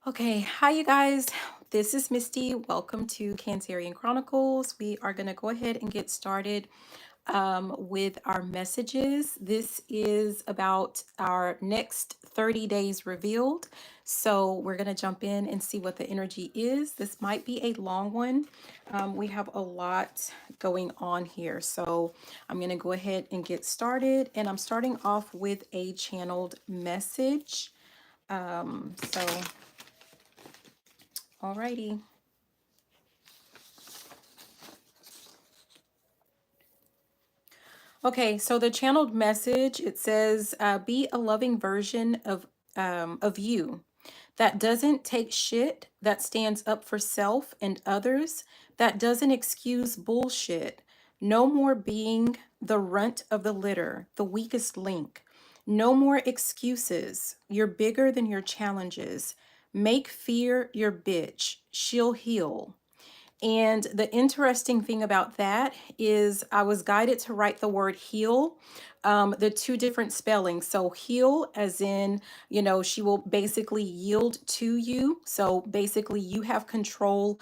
Okay, hi you guys. This is Misty. Welcome to Cancerian Chronicles. We are going to go ahead and get started with our messages. This is about our next 30 days revealed. So we're going to jump in and see what the energy is. This might be a long one. We have a lot going on here. So I'm going to go ahead and get started. And I'm starting off with a channeled message. So alrighty. Okay, so the channeled message, it says, be a loving version of you that doesn't take shit, that stands up for self and others, that doesn't excuse bullshit. No more being the runt of the litter, the weakest link. No more excuses. You're bigger than your challenges. Make fear your bitch. She'll heal. And the interesting thing about that is I was guided to write the word heal, the two different spellings. So heal as in, she will basically yield to you. So basically you have control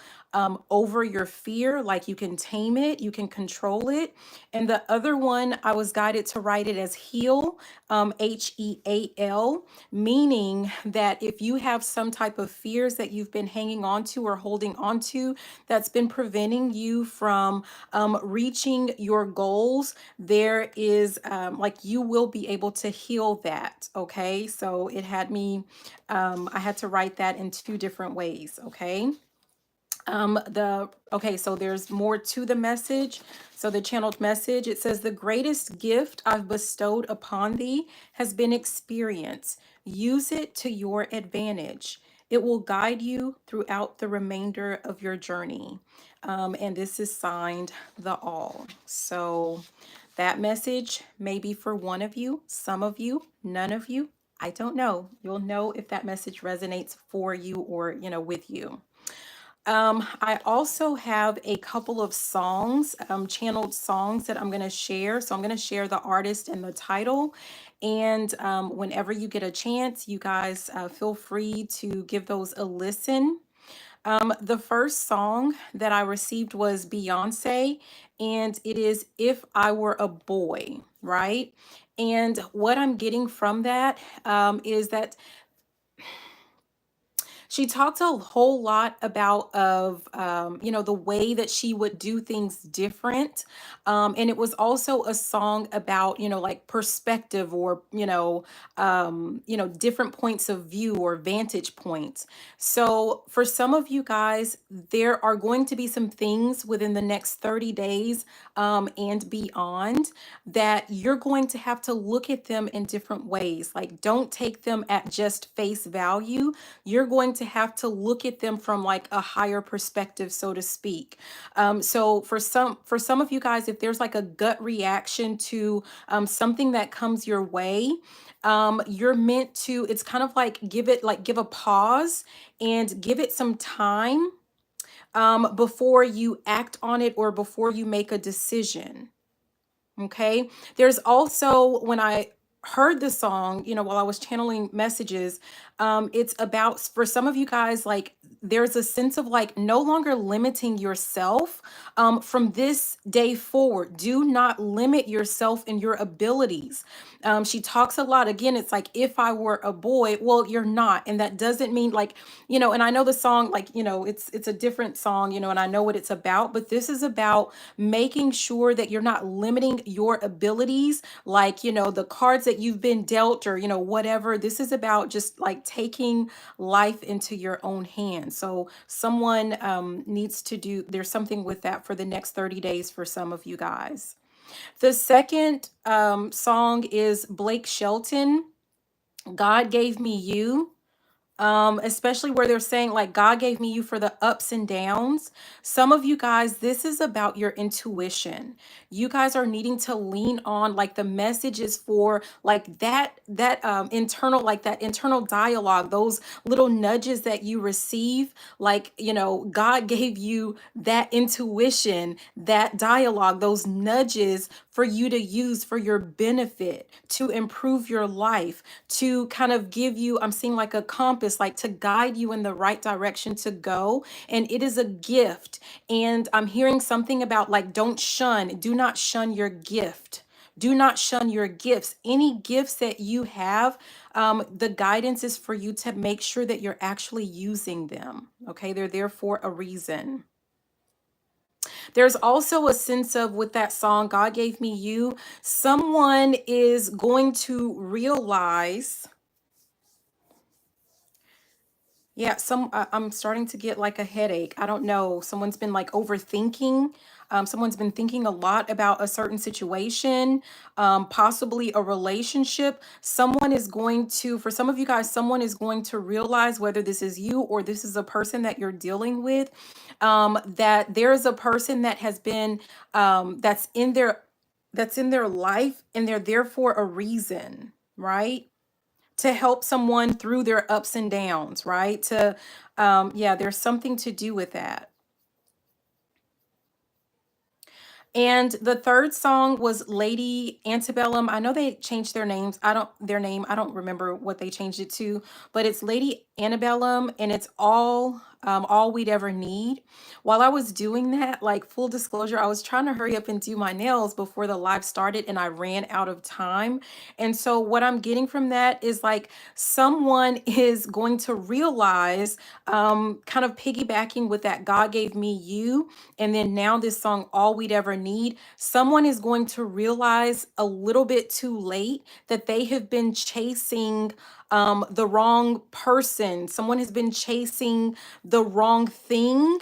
over your fear, like you can tame it, you can control it. And the other one, I was guided to write it as heal, Heal, meaning that if you have some type of fears that you've been hanging on to or holding on to, that's been preventing you from reaching your goals, there is like you will be able to heal that. Okay, so it had me, I had to write that in two different ways. Okay. Okay, so there's more to the message. So the channeled message, it says, the greatest gift I've bestowed upon thee has been experience. Use it to your advantage. It will guide you throughout the remainder of your journey. And this is signed the All. So that message may be for one of you, some of you, none of you. I don't know. You'll know if that message resonates for you or, with you. I also have a couple of songs, channeled songs that I'm going to share. So I'm going to share the artist and the title. And whenever you get a chance, you guys feel free to give those a listen. The first song that I received was Beyonce, and it is If I Were a Boy, right? And what I'm getting from that is that she talked a whole lot about the way that she would do things different, and it was also a song about like perspective or different points of view or vantage points. So for some of you guys, there are going to be some things within the next 30 days and beyond that you're going to have to look at them in different ways. Like, don't take them at just face value. You're going to have to look at them from like a higher perspective, so to speak. So for some of you guys, if there's like a gut reaction to something that comes your way, you're meant to, it's kind of like give a pause and give it some time before you act on it or before you make a decision. Okay. There's also, when I heard the song, while I was channeling messages, it's about, for some of you guys, like there's a sense of like no longer limiting yourself from this day forward. Do not limit yourself and your abilities. She talks a lot. Again, it's like, if I were a boy, well, you're not. And that doesn't mean like, and I know the song, like, it's a different song, and I know what it's about, but this is about making sure that you're not limiting your abilities, like, the cards that you've been dealt or, whatever. This is about just like taking life into your own hands. So someone needs to do, there's something with that for the next 30 days for some of you guys. The second song is Blake Shelton, God Gave Me You. Especially where they're saying like God gave me you for the ups and downs. Some of you guys, this is about your intuition. You guys are needing to lean on like the messages for like that internal, like that internal dialogue, those little nudges that you receive. Like, God gave you that intuition, that dialogue, those nudges for you to use for your benefit, to improve your life, to kind of give you, I'm seeing like a compass, like to guide you in the right direction to go. And it is a gift. And I'm hearing something about like, do not shun your gift. Do not shun your gifts. Any gifts that you have, the guidance is for you to make sure that you're actually using them. Okay, they're there for a reason. There's also a sense of, with that song, God Gave Me You, someone is going to realize. Yeah, I'm starting to get like a headache. I don't know. Someone's been like overthinking. Someone's been thinking a lot about a certain situation, possibly a relationship. Someone is going to, for some of you guys, someone is going to realize, whether this is you or this is a person that you're dealing with, that there is a person that has been, that's in their life, and they're there for a reason, right? To help someone through their ups and downs, right? Yeah, there's something to do with that. And the third song was Lady Antebellum. I know they changed their name. I don't remember what they changed it to, but it's Lady Antebellum, and it's all we'd ever need. While I was doing that, like full disclosure, I was trying to hurry up and do my nails before the live started, and I ran out of time. And so what I'm getting from that is like someone is going to realize, kind of piggybacking with that God Gave Me You, and then now this song, All We'd Ever Need, someone is going to realize a little bit too late that they have been chasing the wrong person. Someone has been chasing the wrong thing.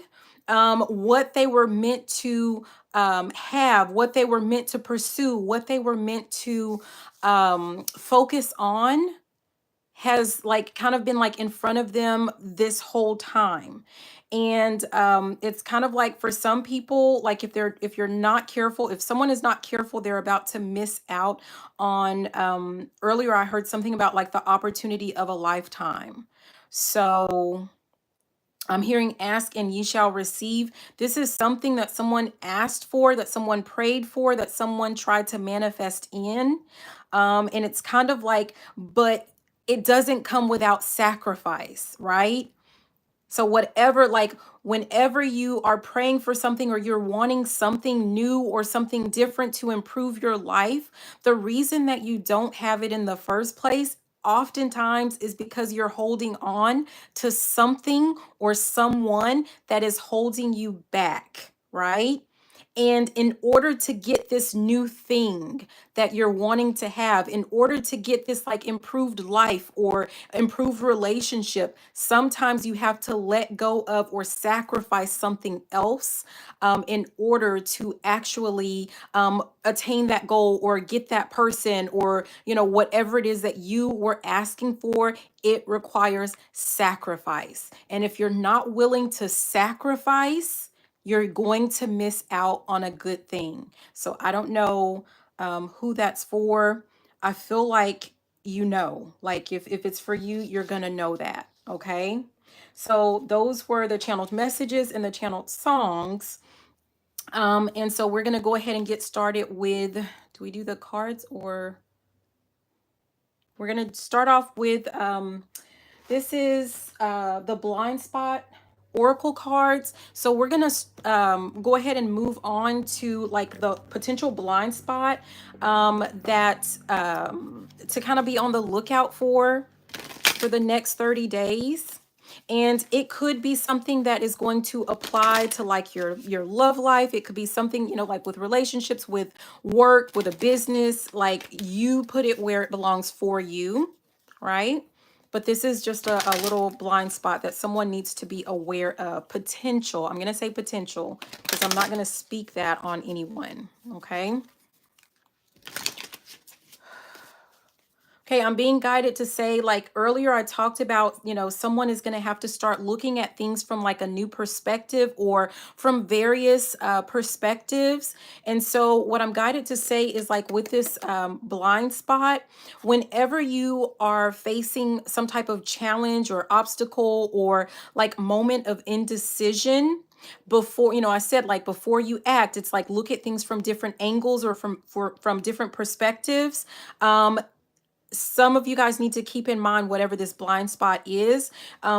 What they were meant to have, what they were meant to pursue, what they were meant to focus on, has like kind of been like in front of them this whole time. And it's kind of like, for some people, like if you're not careful, if someone is not careful, they're about to miss out on, earlier I heard something about like the opportunity of a lifetime. So I'm hearing ask and ye shall receive. This is something that someone asked for, that someone prayed for, that someone tried to manifest in. And it's kind of like, but it doesn't come without sacrifice, right? So whatever, like whenever you are praying for something, or you're wanting something new or something different to improve your life, the reason that you don't have it in the first place oftentimes is because you're holding on to something or someone that is holding you back, right? And in order to get this new thing that you're wanting to have, in order to get this like improved life or improved relationship, sometimes you have to let go of or sacrifice something else, in order to actually attain that goal or get that person, or whatever it is that you were asking for. It requires sacrifice. And if you're not willing to sacrifice, you're going to miss out on a good thing. So I don't know who that's for. I feel like, like if it's for you, you're going to know that. Okay. So those were the channeled messages and the channeled songs. And so we're going to go ahead and get started with, do we do the cards, or we're going to start off with, this is the blind spot oracle cards. So we're gonna go ahead and move on to like the potential blind spot, that to kind of be on the lookout for the next 30 days. And it could be something that is going to apply to like your love life. It could be something, like with relationships, with work, with a business, like you put it where it belongs for you, right? But this is just a little blind spot that someone needs to be aware of. Potential. I'm going to say potential because I'm not going to speak that on anyone. Okay. Okay, I'm being guided to say, like earlier I talked about, someone is going to have to start looking at things from like a new perspective, or from various perspectives. And so what I'm guided to say is, like with this blind spot, whenever you are facing some type of challenge or obstacle or like moment of indecision, before, I said like before you act, it's like look at things from different angles or from different perspectives. Um, some of you guys need to keep in mind whatever this blind spot is.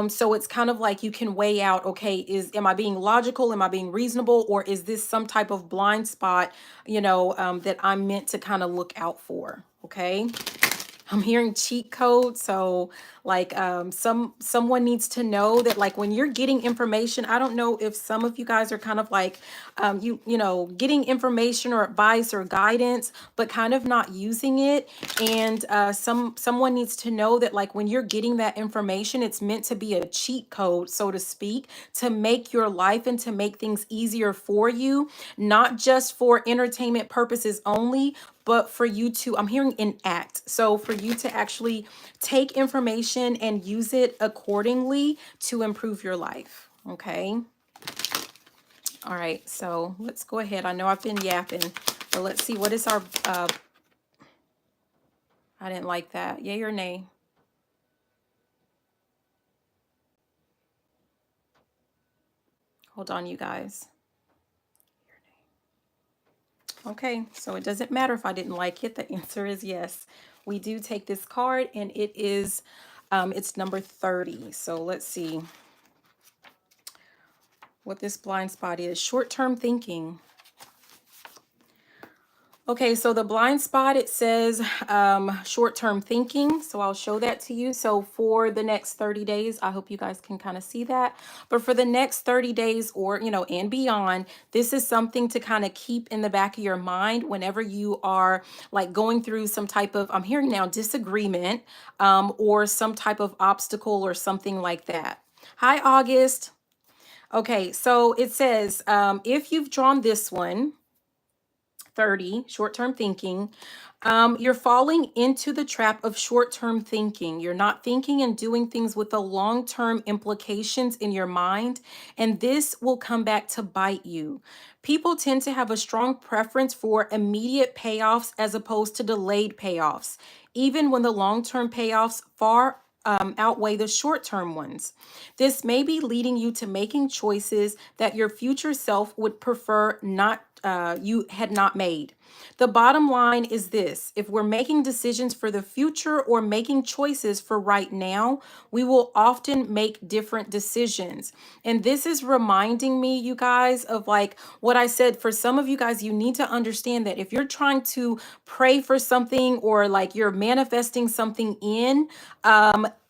So it's kind of like you can weigh out, okay, am I being logical? Am I being reasonable? Or is this some type of blind spot, that I'm meant to kind of look out for? Okay. I'm hearing cheat code. So like someone needs to know that like when you're getting information, I don't know if some of you guys are kind of like getting information or advice or guidance, but kind of not using it. And someone needs to know that like when you're getting that information, it's meant to be a cheat code, so to speak, to make your life and to make things easier for you, not just for entertainment purposes only, but for you to, I'm hearing enact. So for you to actually take information and use it accordingly to improve your life. Okay. All right. So let's go ahead. I know I've been yapping, but let's see what is our, I didn't like that. Yay or nay? Hold on, you guys. Okay, so it doesn't matter if I didn't like it. The answer is yes. We do take this card, and it is, it's number 30. So let's see what this blind spot is. Short-term thinking. Okay, so the blind spot, it says short-term thinking. So I'll show that to you. So for the next 30 days, I hope you guys can kind of see that. But for the next 30 days or, and beyond, this is something to kind of keep in the back of your mind whenever you are like going through some type of, I'm hearing now, disagreement or some type of obstacle or something like that. Hi, August. Okay, so it says if you've drawn this one, 30, short-term thinking, you're falling into the trap of short-term thinking. You're not thinking and doing things with the long-term implications in your mind, and this will come back to bite you. People tend to have a strong preference for immediate payoffs as opposed to delayed payoffs, even when the long-term payoffs far outweigh the short-term ones. This may be leading you to making choices that your future self would prefer not you had not made. The bottom line is this: if we're making decisions for the future or making choices for right now, we will often make different decisions. And this is reminding me, you guys, of like what I said. For some of you guys, you need to understand that if you're trying to pray for something or like you're manifesting something in,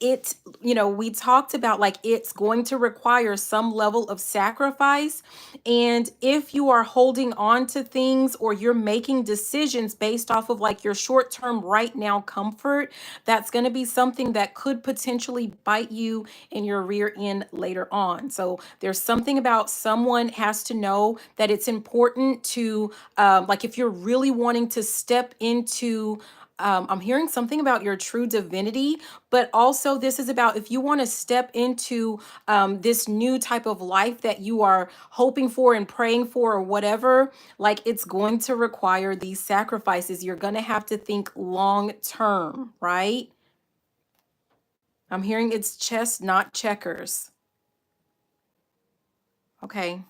it, we talked about like it's going to require some level of sacrifice. And if you are holding on to things or you're making decisions based off of like your short-term right now comfort, that's going to be something that could potentially bite you in your rear end later on. So there's something about someone has to know that it's important to like if you're really wanting to step into I'm hearing something about your true divinity, but also this is about if you want to step into this new type of life that you are hoping for and praying for or whatever, like it's going to require these sacrifices. You're going to have to think long term, right? I'm hearing it's chess, not checkers. Okay.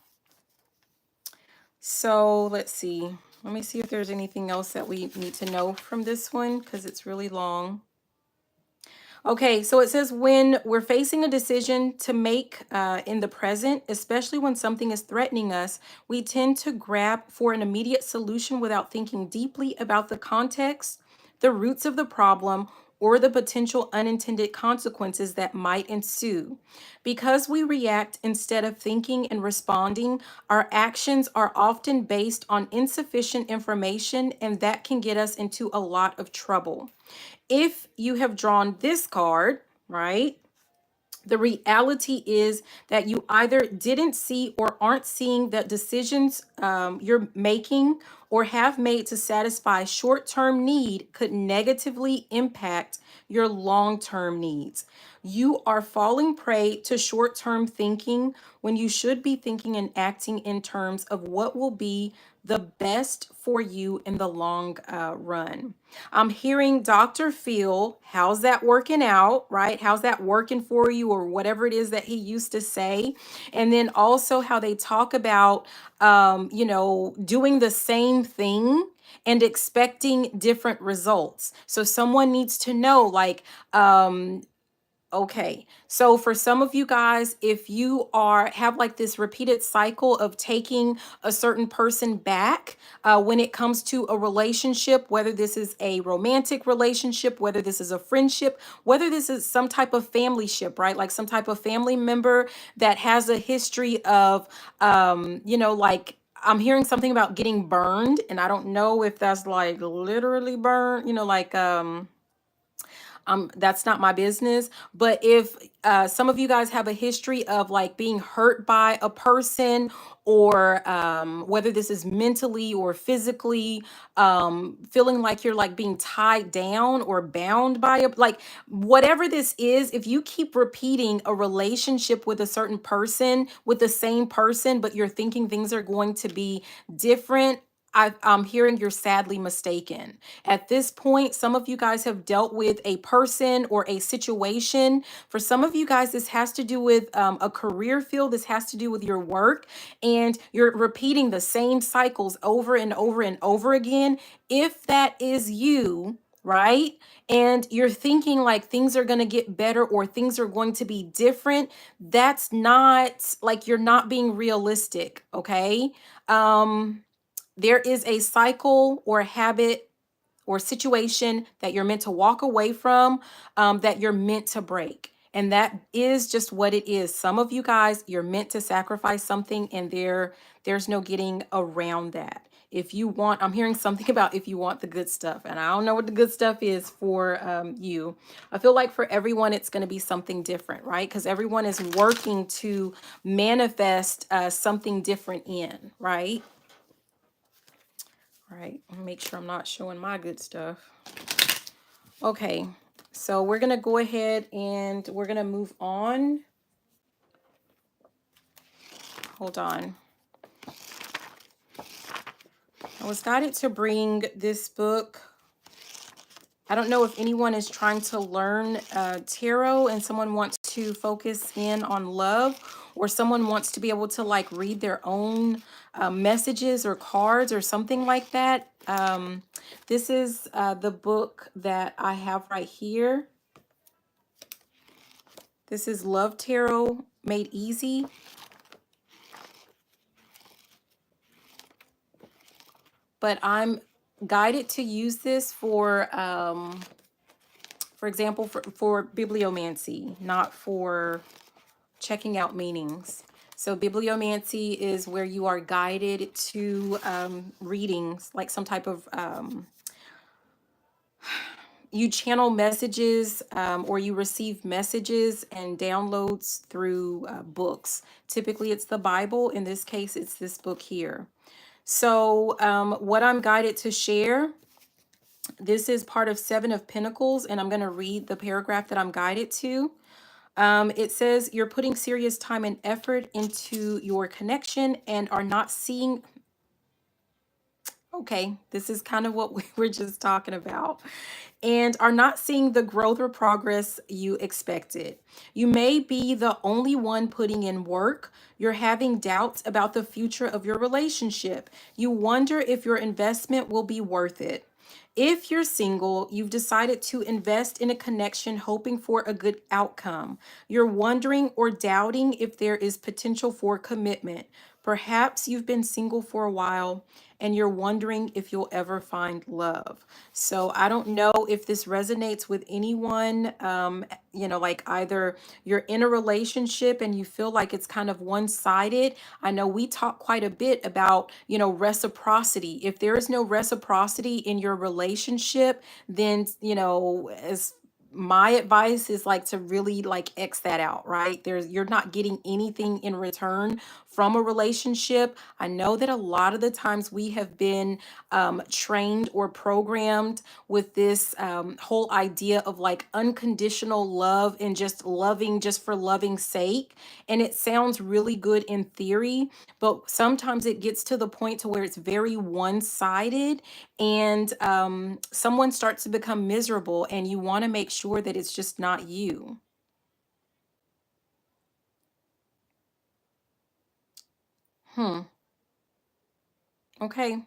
So let's see. Let me see if there's anything else that we need to know from this one because it's really long. Okay, so it says when we're facing a decision to make in the present, especially when something is threatening us, we tend to grab for an immediate solution without thinking deeply about the context, the roots of the problem, or the potential unintended consequences that might ensue. Because we react instead of thinking and responding, our actions are often based on insufficient information, and that can get us into a lot of trouble. If you have drawn this card, right, the reality is that you either didn't see or aren't seeing that decisions you're making or have made to satisfy short-term need could negatively impact your long-term needs. You are falling prey to short-term thinking when you should be thinking and acting in terms of what will be the best for you in the long run. I'm hearing Dr. Phil, how's that working out, right? How's that working for you, or whatever it is that he used to say. And then also how they talk about, doing the same thing and expecting different results. So someone needs to know, like, okay, so for some of you guys, if you have like this repeated cycle of taking a certain person back when it comes to a relationship, whether this is a romantic relationship, whether this is a friendship, whether this is some type of family ship, right? Like some type of family member that has a history of, like, I'm hearing something about getting burned, and I don't know if that's like literally burned, that's not my business. But if some of you guys have a history of like being hurt by a person, or whether this is mentally or physically, feeling like you're like being tied down or bound by like whatever this is, if you keep repeating a relationship with a certain person, with the same person, but you're thinking things are going to be different, I'm hearing you're sadly mistaken. At this point, some of you guys have dealt with a person or a situation. For some of you guys, this has to do with a career field. This has to do with your work, and you're repeating the same cycles over and over and over again. If that is you, right? And you're thinking like things are going to get better or things are going to be different. That's not like, you're not being realistic, okay? There is a cycle or habit or situation that you're meant to walk away from, that you're meant to break. And that is just what it is. Some of you guys, you're meant to sacrifice something, and there's no getting around that. If you want, I'm hearing something about if you want the good stuff, and I don't know what the good stuff is for you. I feel like for everyone, it's going to be something different, right? Because everyone is working to manifest something different in, right? All right, I'll make sure I'm not showing my good stuff. Okay, so we're going to go ahead and we're going to move on. Hold on. I was guided to bring this book. I don't know if anyone is trying to learn tarot and someone wants to focus in on love, or someone wants to be able to like read their own messages or cards or something like that. This is the book that I have right here. This is Love Tarot Made Easy. But I'm guided to use this for example, for bibliomancy, not for checking out meanings. So bibliomancy is where you are guided to readings, like some type of, you channel messages, or you receive messages and downloads through books. Typically it's the Bible. In this case, it's this book here. So what I'm guided to share, this is part of 7 of Pentacles, and I'm going to read the paragraph that I'm guided to. It says, you're putting serious time and effort into your connection and are not seeing... Okay, this is kind of what we were just talking about. And are not seeing the growth or progress you expected. You may be the only one putting in work. You're having doubts about the future of your relationship. You wonder if your investment will be worth it. If you're single, you've decided to invest in a connection hoping for a good outcome. You're wondering or doubting if there is potential for commitment. Perhaps you've been single for a while and you're wondering if you'll ever find love. So I don't know if this resonates with anyone, like either you're in a relationship and you feel like it's kind of one-sided. I know we talk quite a bit about, reciprocity. If there is no reciprocity in your relationship, then, as my advice is like to really like X that out, right? You're not getting anything in return from a relationship. I know that a lot of the times we have been trained or programmed with this whole idea of like unconditional love and just loving just for loving's sake. And it sounds really good in theory, but sometimes it gets to the point to where it's very one-sided, and someone starts to become miserable, and you want to make sure that it's just not you. Hmm. Okay.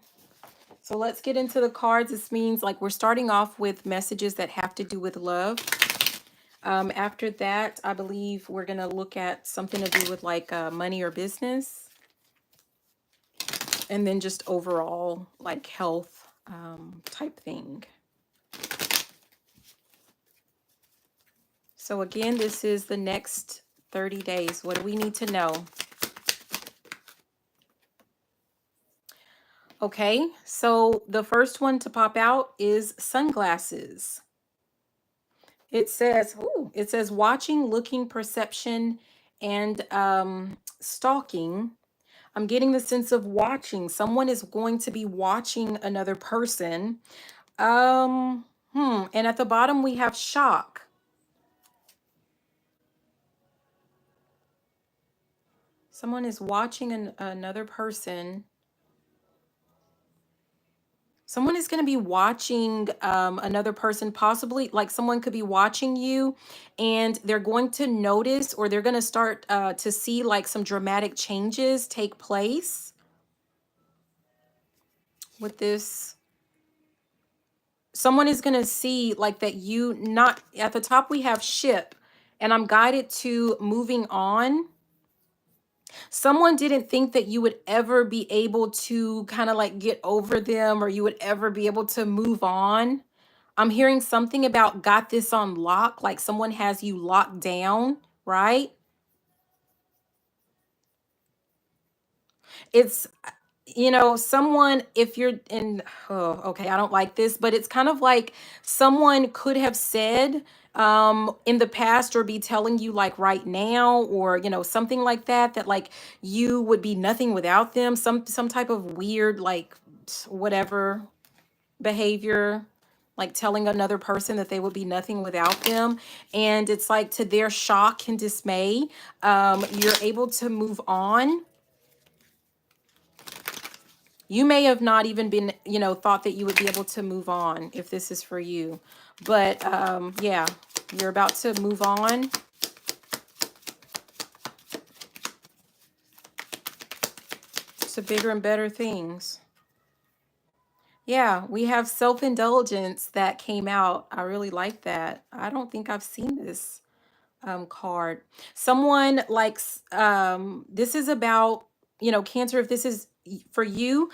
So let's get into the cards. This means like we're starting off with messages that have to do with love. After that, I believe we're going to look at something to do with like money or business. And then just overall like health type thing. So again, this is the next 30 days. What do we need to know? Okay, so the first one to pop out is sunglasses. It says watching, looking, perception, and stalking. I'm getting the sense of watching. Someone is going to be watching another person. And at the bottom we have shock. Someone is watching another person. Someone is going to be watching another person, possibly like someone could be watching you, and they're going to notice, or they're going to start to see like some dramatic changes take place with this. Someone is going to see like that you not at the top we have ship, and I'm guided to moving on. Someone didn't think that you would ever be able to kind of like get over them, or you would ever be able to move on. I'm hearing something about got this on lock, like someone has you locked down, right? It's, someone, if you're in, oh, okay, I don't like this, but it's kind of like someone could have said in the past, or be telling you like right now, or something like that, that like you would be nothing without them, some type of weird like whatever behavior, like telling another person that they would be nothing without them. And it's like to their shock and dismay, you're able to move on. You may have not even been, thought that you would be able to move on if this is for you. But yeah, you're about to move on. To bigger and better things. Yeah, we have self-indulgence that came out. I really like that. I don't think I've seen this card. Someone likes, this is about, Cancer, if this is for you,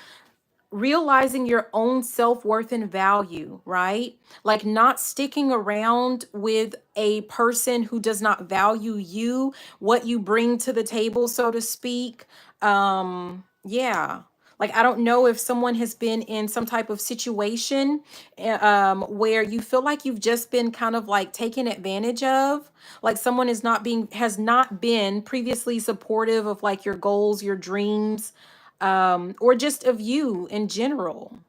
realizing your own self-worth and value, right? Like not sticking around with a person who does not value you, what you bring to the table, so to speak. Yeah. Like I don't know if someone has been in some type of situation where you feel like you've just been kind of like taken advantage of, like someone has not been previously supportive of like your goals, your dreams, or just of you in general.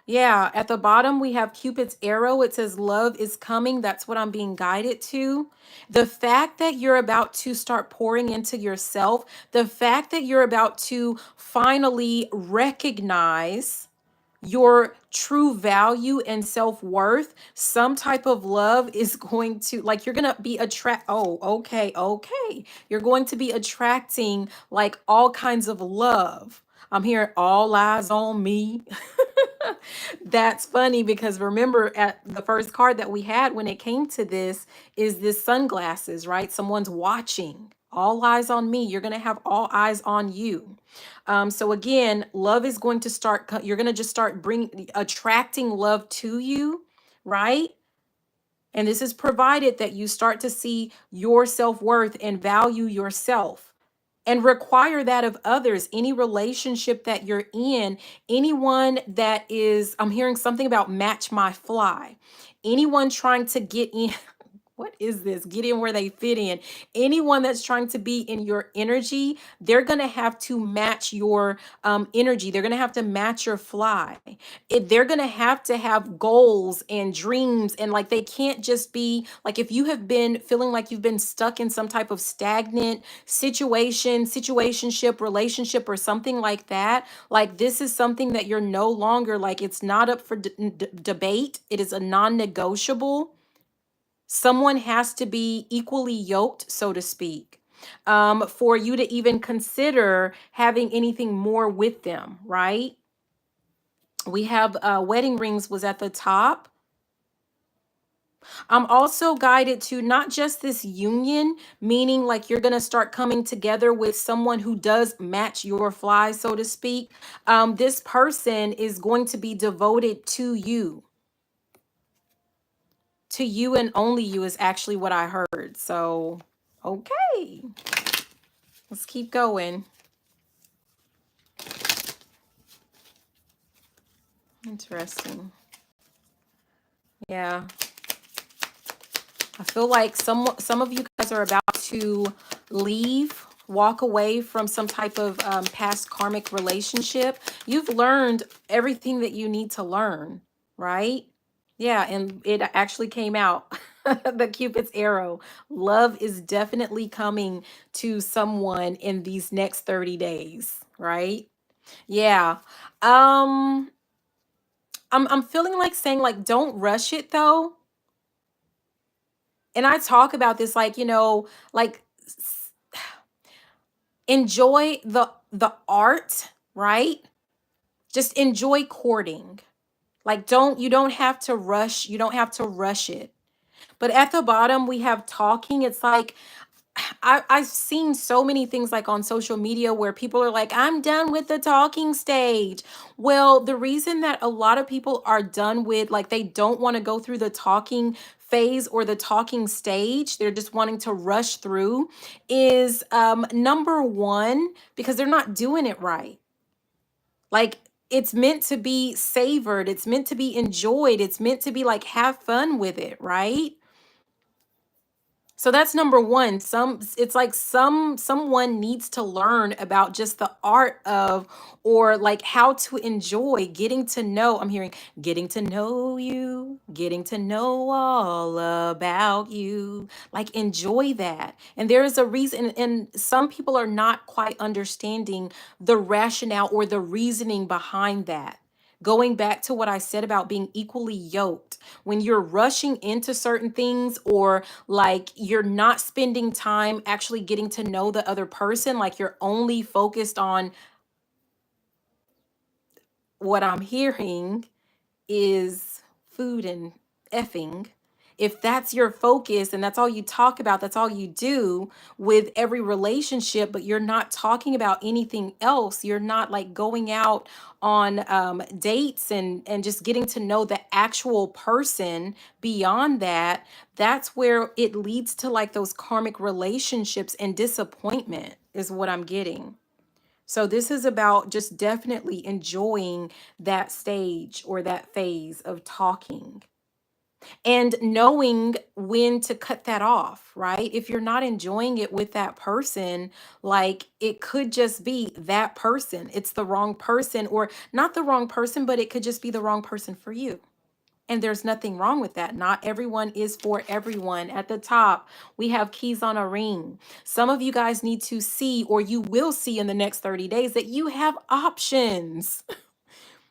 Yeah, at the bottom we have Cupid's arrow. It says love is coming. That's what I'm being guided to. The fact that you're about to start pouring into yourself, the fact that you're about to finally recognize your true value and self-worth, some type of love is going to, like, you're gonna be okay, you're going to be attracting like all kinds of love. I'm hearing all eyes on me. That's funny because remember at the first card that we had when it came to this is this sunglasses, right? Someone's watching. All eyes on me. You're going to have all eyes on you. So again, love is going to start, you're going to just start attracting love to you, right? And this is provided that you start to see your self-worth and value yourself. and require that of others. Any relationship that you're in, anyone that is, I'm hearing something about match my fly. Anyone trying to get in, what is this? Get in where they fit in. Anyone that's trying to be in your energy, they're going to have to match your energy. They're going to have to match your fly. They're going to have goals and dreams. And like, they can't just be like, if you have been feeling like you've been stuck in some type of stagnant situationship, relationship, or something like that, like this is something that you're no longer like, it's not up for debate. It is a non-negotiable. Someone has to be equally yoked, so to speak, for you to even consider having anything more with them, right? We have wedding rings was at the top. I'm also guided to not just this union, meaning like you're going to start coming together with someone who does match your fly, so to speak. This person is going to be devoted to you. To you and only you is actually what I heard. So, okay. Let's keep going. Interesting. Yeah. I feel like some of you guys are about to leave, walk away from some type of past karmic relationship. You've learned everything that you need to learn, right? Yeah, and it actually came out. The Cupid's arrow. Love is definitely coming to someone in these next 30 days, right? Yeah. Um I'm feeling like saying like don't rush it though. And I talk about this like, like enjoy the art, right? Just enjoy courting. Like you don't have to rush, you don't have to rush it. But at the bottom we have talking. It's like I've seen so many things like on social media where people are like, I'm done with the talking stage. Well, the reason that a lot of people are done with, like, they don't want to go through the talking phase or the talking stage, they're just wanting to rush through, is number one, because they're not doing it right. Like, it's meant to be savored, it's meant to be enjoyed, it's meant to be like, have fun with it, right? So that's number one. It's like someone needs to learn about just the art of, or like how to enjoy getting to know. I'm hearing getting to know you, getting to know all about you. Like enjoy that. And there is a reason, and some people are not quite understanding the rationale or the reasoning behind that. Going back to what I said about being equally yoked, when you're rushing into certain things, or like you're not spending time actually getting to know the other person, like you're only focused on, what I'm hearing is food and effing. If that's your focus and that's all you talk about, that's all you do with every relationship, but you're not talking about anything else, you're not like going out on dates and just getting to know the actual person beyond that, that's where it leads to like those karmic relationships and disappointment is what I'm getting. So this is about just definitely enjoying that stage or that phase of talking and knowing when to cut that off, right? If you're not enjoying it with that person, like it could just be that person. It's the wrong person, or not the wrong person, but it could just be the wrong person for you. And there's nothing wrong with that. Not everyone is for everyone. At the top, we have keys on a ring. Some of you guys need to see, or you will see in the next 30 days, that you have options.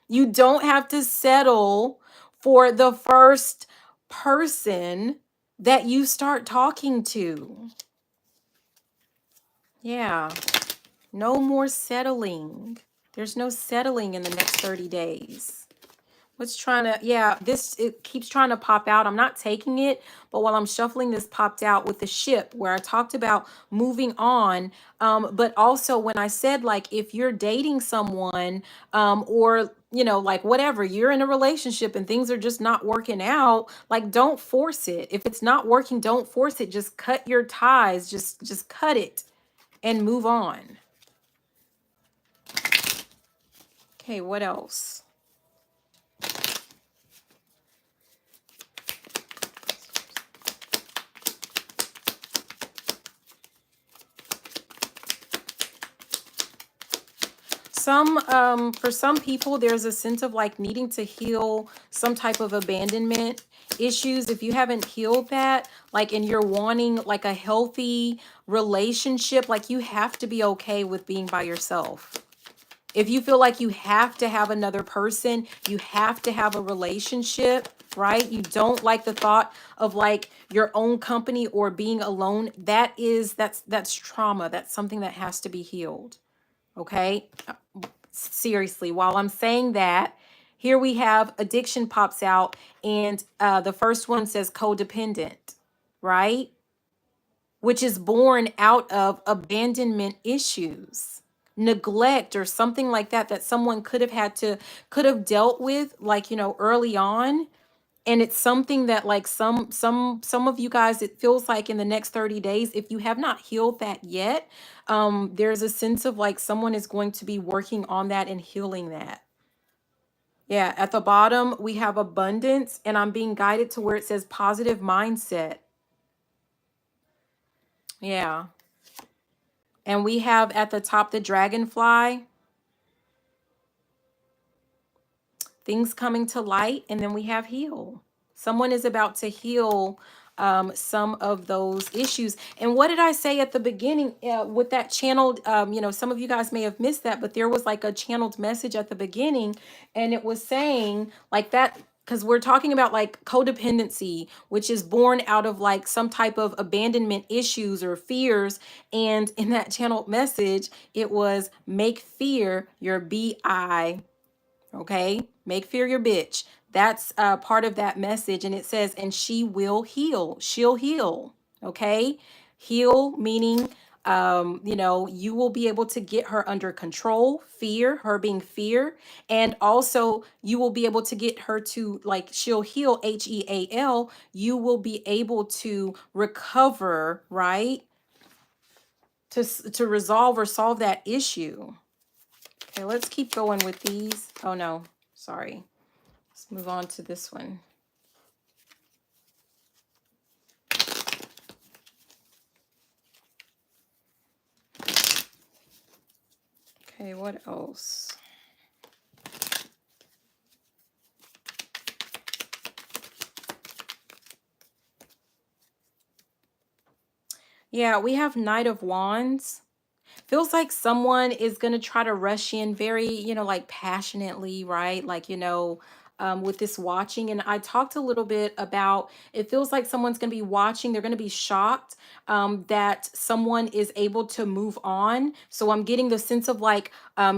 You don't have to settle for the first person that you start talking to. Yeah, no more settling. There's no settling in the next 30 days. What's trying to, yeah, it keeps trying to pop out. I'm not taking it, but while I'm shuffling, this popped out with the ship where I talked about moving on. But also when I said, like, if you're dating someone, or, like whatever, you're in a relationship and things are just not working out, like, don't force it. If it's not working, don't force it. Just cut your ties. Just cut it and move on. Okay, what else? For some people, there's a sense of like needing to heal some type of abandonment issues. If you haven't healed that, like, and you're wanting like a healthy relationship, like you have to be okay with being by yourself. If you feel like you have to have another person, you have to have a relationship, right? You don't like the thought of like your own company or being alone. That's trauma. That's something that has to be healed. Okay? Seriously, while I'm saying that, here we have addiction pops out, and the first one says codependent, right? Which is born out of abandonment issues, neglect, or something like that, that someone could have dealt with, like, early on. And it's something that like some of you guys, it feels like in the next 30 days, if you have not healed that yet, there's a sense of like someone is going to be working on that and healing that. Yeah, at the bottom we have abundance, and I'm being guided to where it says positive mindset. Yeah. And we have at the top the dragonfly, things coming to light, and then we have heal. Someone is about to heal some of those issues. And what did I say at the beginning with that channeled, some of you guys may have missed that, but there was like a channeled message at the beginning, and it was saying like that, because we're talking about like codependency, which is born out of like some type of abandonment issues or fears. And in that channeled message, it was make fear your BI. Okay, make fear your bitch. That's part of that message. And it says, and she will heal. She'll heal. Okay, heal meaning, you will be able to get her under control. Fear, her being fear. And also you will be able to get her to like, she'll heal, HEAL. You will be able to recover, right? To resolve or solve that issue. Okay, let's keep going with these. Oh no, sorry. Let's move on to this one. Okay, what else? Yeah, we have Knight of Wands. Feels like someone is going to try to rush in very, like passionately, right? Like, with this watching. And I talked a little bit about, it feels like someone's going to be watching. They're going to be shocked that someone is able to move on. So I'm getting the sense of like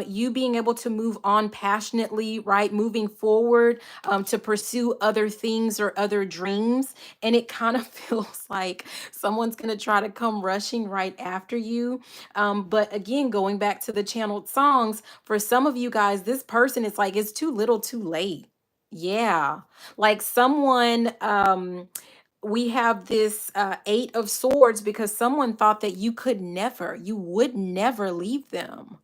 you being able to move on passionately, right? Moving forward to pursue other things or other dreams. And it kind of feels like someone's going to try to come rushing right after you. But again, going back to the channeled songs, for some of you guys, this person is like, it's too little too late. Yeah. Like someone, we have this Eight of Swords because someone thought that you would never leave them.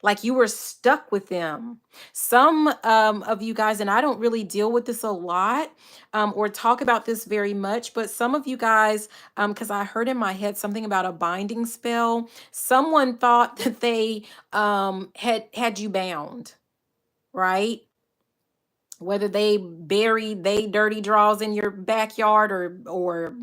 Like you were stuck with them. Some of you guys, and I don't really deal with this a lot or talk about this very much, but some of you guys, because I heard in my head something about a binding spell, someone thought that they had you bound, right? Whether they buried they dirty draws in your backyard or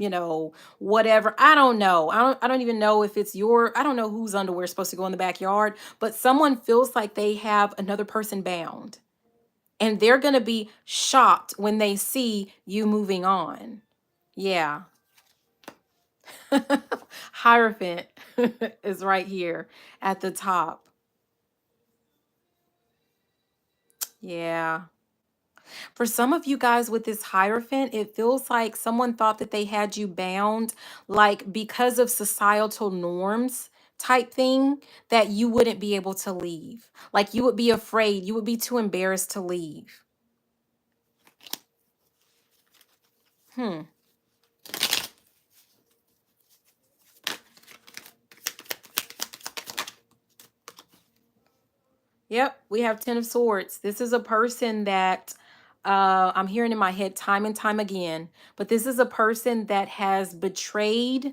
whatever. I don't know. I don't even know if it's I don't know whose underwear is supposed to go in the backyard, but someone feels like they have another person bound, and they're going to be shocked when they see you moving on. Yeah. Hierophant is right here at the top. Yeah. For some of you guys with this Hierophant, it feels like someone thought that they had you bound, like because of societal norms type thing, that you wouldn't be able to leave. Like you would be afraid, you would be too embarrassed to leave. Hmm. Yep, we have 10 of swords. This is a person that I'm hearing in my head time and time again, but this is a person that has betrayed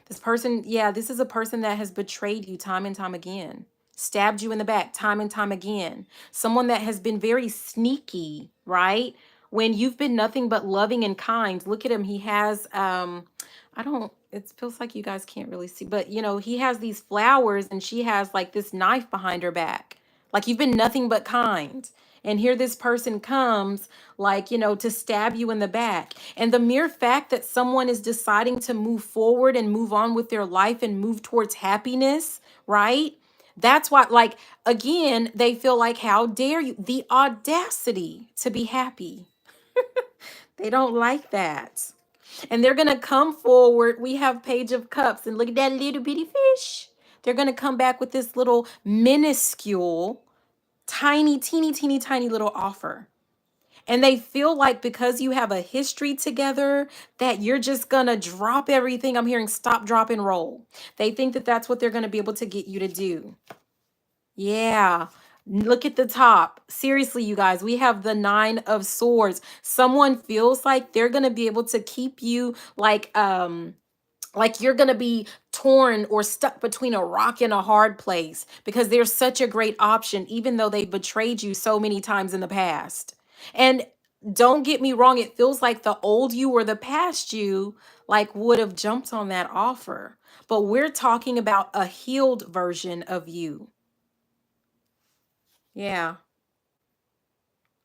this person. Yeah, this is a person that has betrayed you time and time again, stabbed you in the back time and time again. Someone that has been very sneaky, right? When you've been nothing but loving and kind. Look at him. He has I don't, it feels like you guys can't really see, but you know, he has these flowers and she has like this knife behind her back. Like you've been nothing but kind. And here this person comes, like, you know, to stab you in the back. And the mere fact that someone is deciding to move forward and move on with their life and move towards happiness, right? That's why, like, again, they feel like, how dare you? The audacity to be happy. They don't like that. And they're going to come forward. We have Page of Cups, and look at that little bitty fish. They're going to come back with this little minuscule, tiny, teeny, teeny, tiny little offer. And they feel like because you have a history together that you're just going to drop everything. I'm hearing stop, drop, and roll. They think that that's what they're going to be able to get you to do. Yeah. Look at the top. Seriously, you guys, we have the 9 of swords. Someone feels like they're going to be able to keep you like you're going to be torn or stuck between a rock and a hard place because they're such a great option, even though they betrayed you so many times in the past. And don't get me wrong, it feels like the old you or the past you like would have jumped on that offer. But we're talking about a healed version of you. Yeah.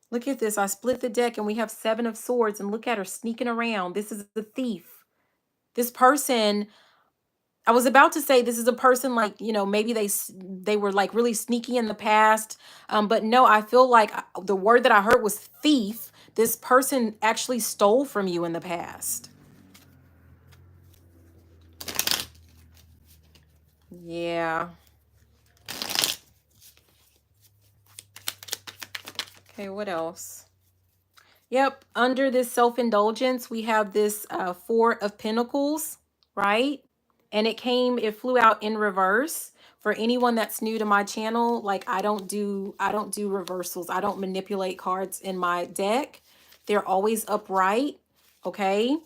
Look at this. I split the deck and we have 7 of swords, and look at her sneaking around. This is the thief. This person, I was about to say this is a person like, you know, maybe they were like really sneaky in the past. But no, I feel like the word that I heard was thief. This person actually stole from you in the past. Yeah. Okay, what else? Yep, under this self-indulgence, we have this 4 of Pentacles, right? And it flew out in reverse. For anyone that's new to my channel, like I don't do reversals. I don't manipulate cards in my deck. They're always upright, okay?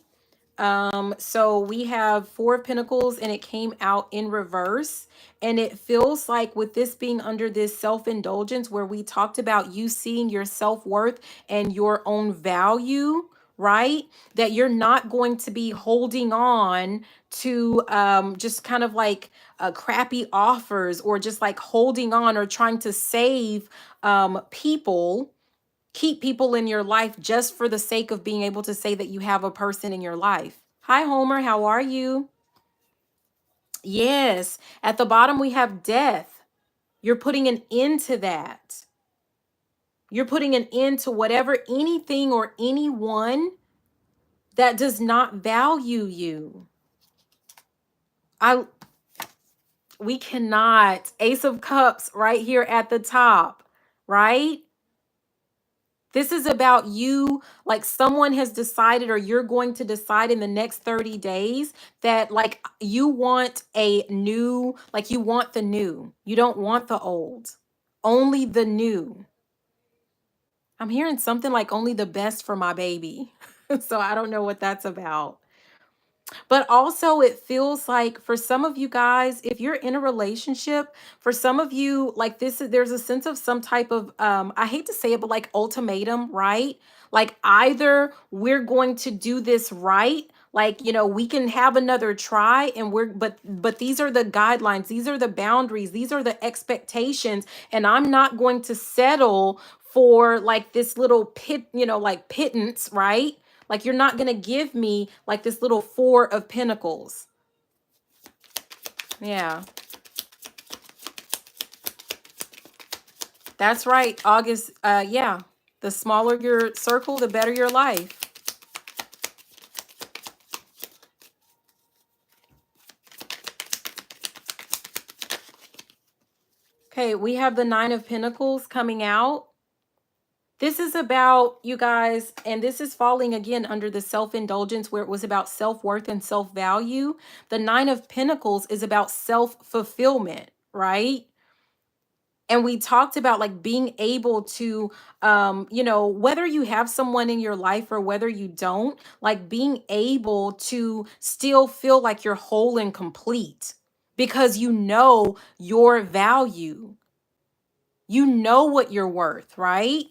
So we have 4 of Pentacles and it came out in reverse. And it feels like with this being under this self-indulgence where we talked about you seeing your self-worth and your own value, right? That you're not going to be holding on to just kind of like crappy offers or just like holding on or trying to save people, keep people in your life just for the sake of being able to say that you have a person in your life. Hi, Homer. How are you? Yes. At the bottom, we have death. You're putting an end to that. You're putting an end to whatever, anything or anyone that does not value you. We cannot. Ace of Cups right here at the top, right? This is about you, like someone has decided or you're going to decide in the next 30 days that like you want a new, like you want the new. You don't want the old. Only the new. I'm hearing something like only the best for my baby. So I don't know what that's about. But also, it feels like for some of you guys, if you're in a relationship, for some of you, like this is there's a sense of some type of I hate to say it, but like ultimatum, right? Like either we're going to do this right, like you know, we can have another try and but these are the guidelines, these are the boundaries, these are the expectations, and I'm not going to settle for like this little like pittance, right? Like you're not going to give me like this little 4 of Pentacles. Yeah. That's right. August. Yeah. The smaller your circle, the better your life. Okay. We have the 9 of Pentacles coming out. This is about you guys, and this is falling again under the self-indulgence where it was about self-worth and self-value. The 9 of Pentacles is about self-fulfillment, right? And we talked about like being able to, whether you have someone in your life or whether you don't, like being able to still feel like you're whole and complete because you know your value. You know what you're worth, right?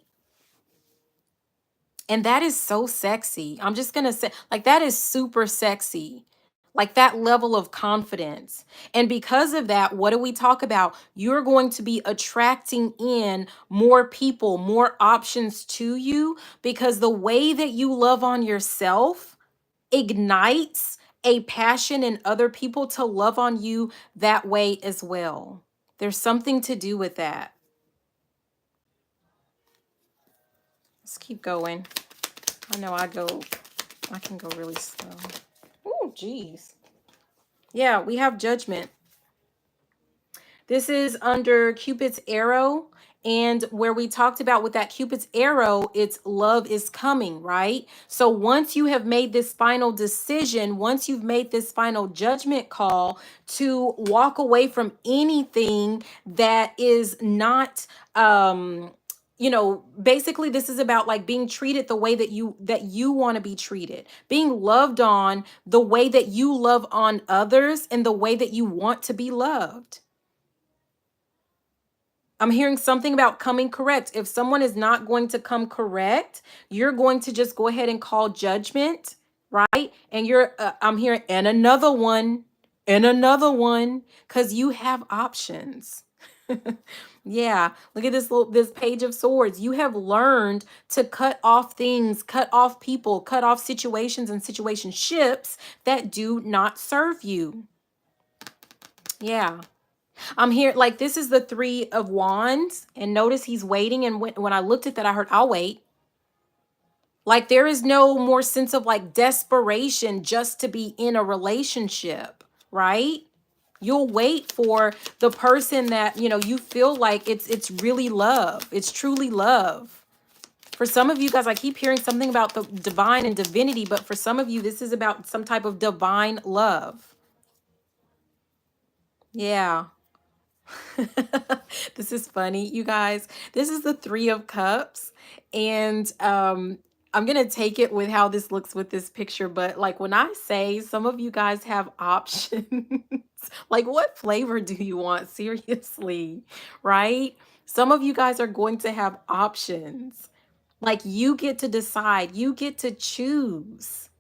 And that is so sexy. I'm just going to say, like, that is super sexy. Like that level of confidence. And because of that, what do we talk about? You're going to be attracting in more people, more options to you because the way that you love on yourself ignites a passion in other people to love on you that way as well. There's something to do with that. Let's keep going. I know I can go really slow. Oh, geez. Yeah, we have judgment. This is under Cupid's arrow. And where we talked about with that Cupid's arrow, it's love is coming, right? So once you have made this final decision, once you've made this final judgment call to walk away from anything that is not, basically this is about like being treated the way that you want to be treated, being loved on the way that you love on others and the way that you want to be loved. I'm hearing something about coming correct. If someone is not going to come correct, you're going to just go ahead and call judgment, right? And I'm hearing, and another one, because you have options. Yeah, look at this page of swords. You have learned to cut off things, cut off people, cut off situations and situationships that do not serve you. Yeah. I'm here, like, this is the Three of Wands, and notice he's waiting. And when I looked at that, I heard, I'll wait. Like, there is no more sense of like desperation just to be in a relationship, right? You'll wait for the person that, you feel like it's really love. It's truly love. For some of you guys, I keep hearing something about the divine and divinity, but for some of you, this is about some type of divine love. Yeah. This is funny, you guys. This is the Three of Cups. And I'm going to take it with how this looks with this picture. But like when I say some of you guys have options, like what flavor do you want? Seriously, right? Some of you guys are going to have options. Like you get to decide, you get to choose.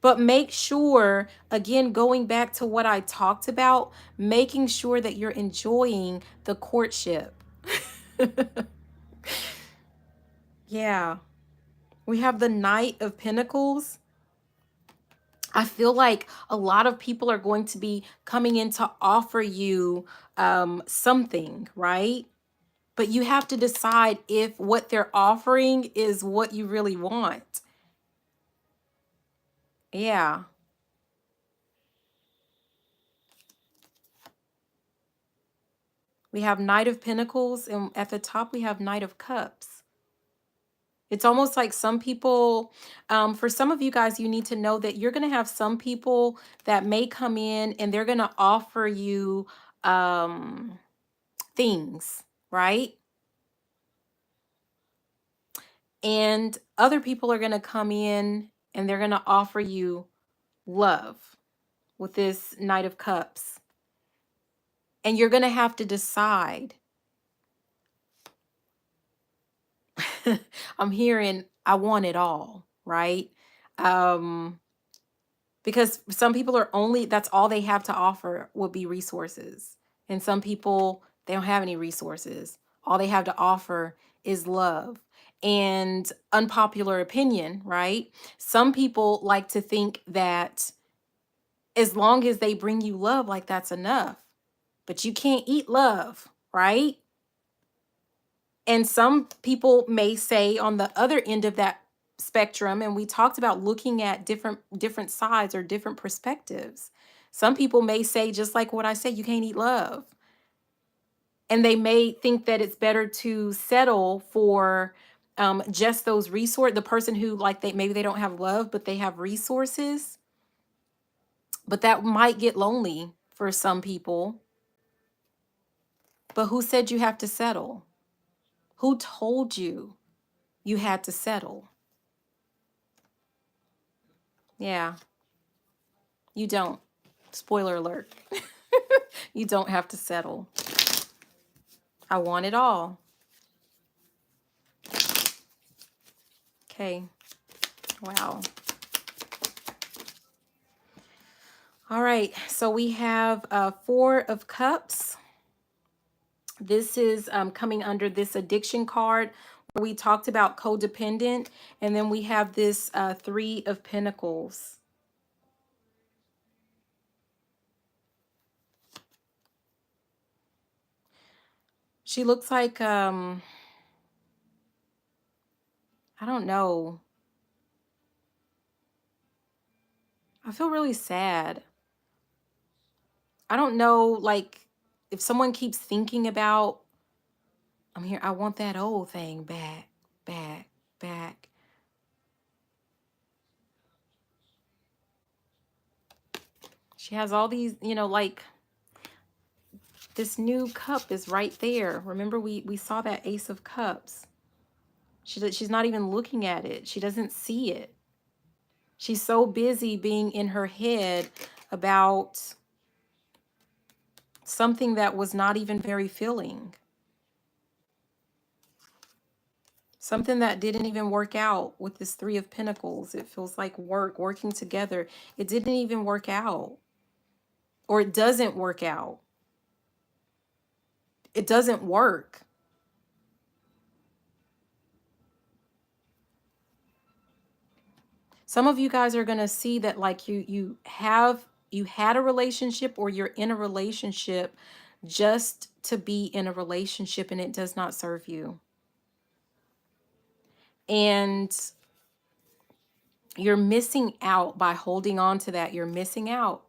But make sure, again, going back to what I talked about, making sure that you're enjoying the courtship. Yeah. We have the Knight of Pentacles. I feel like a lot of people are going to be coming in to offer you something, right? But you have to decide if what they're offering is what you really want. Yeah. We have Knight of Pentacles, and at the top we have Knight of Cups. It's almost like some people, for some of you guys, you need to know that you're going to have some people that may come in and they're going to offer you things, right? And other people are going to come in and they're going to offer you love with this Knight of Cups. And you're going to have to decide. I'm hearing, I want it all, right? Because some people are that's all they have to offer would be resources. And some people, they don't have any resources. All they have to offer is love and unpopular opinion, right? Some people like to think that as long as they bring you love, like that's enough. But you can't eat love, right? And some people may say on the other end of that spectrum, and we talked about looking at different sides or different perspectives. Some people may say, just like what I said, you can't eat love. And they may think that it's better to settle for just those resources. The person who maybe they don't have love, but they have resources. But that might get lonely for some people. But who said you have to settle? Who told you you had to settle? Yeah, you don't. Spoiler alert. You don't have to settle. I want it all. Okay. Wow. All right. So we have Four of Cups. This is coming under this addiction card where we talked about codependent. And then we have this Three of Pentacles. She looks like, I don't know. I feel really sad. I don't know, like, if someone keeps thinking about, I'm here, I want that old thing back, back, back. She has all these, you know, like, this new cup is right there. Remember, we saw that Ace of Cups. She's not even looking at it. She doesn't see it. She's so busy being in her head about something that was not even very filling. Something that didn't even work out with this Three of Pentacles. It feels like working together. It didn't even work out. Or it doesn't work out. It doesn't work. Some of you guys are going to see that, like, you had a relationship, or you're in a relationship just to be in a relationship, and it does not serve you. And you're missing out by holding on to that. You're missing out.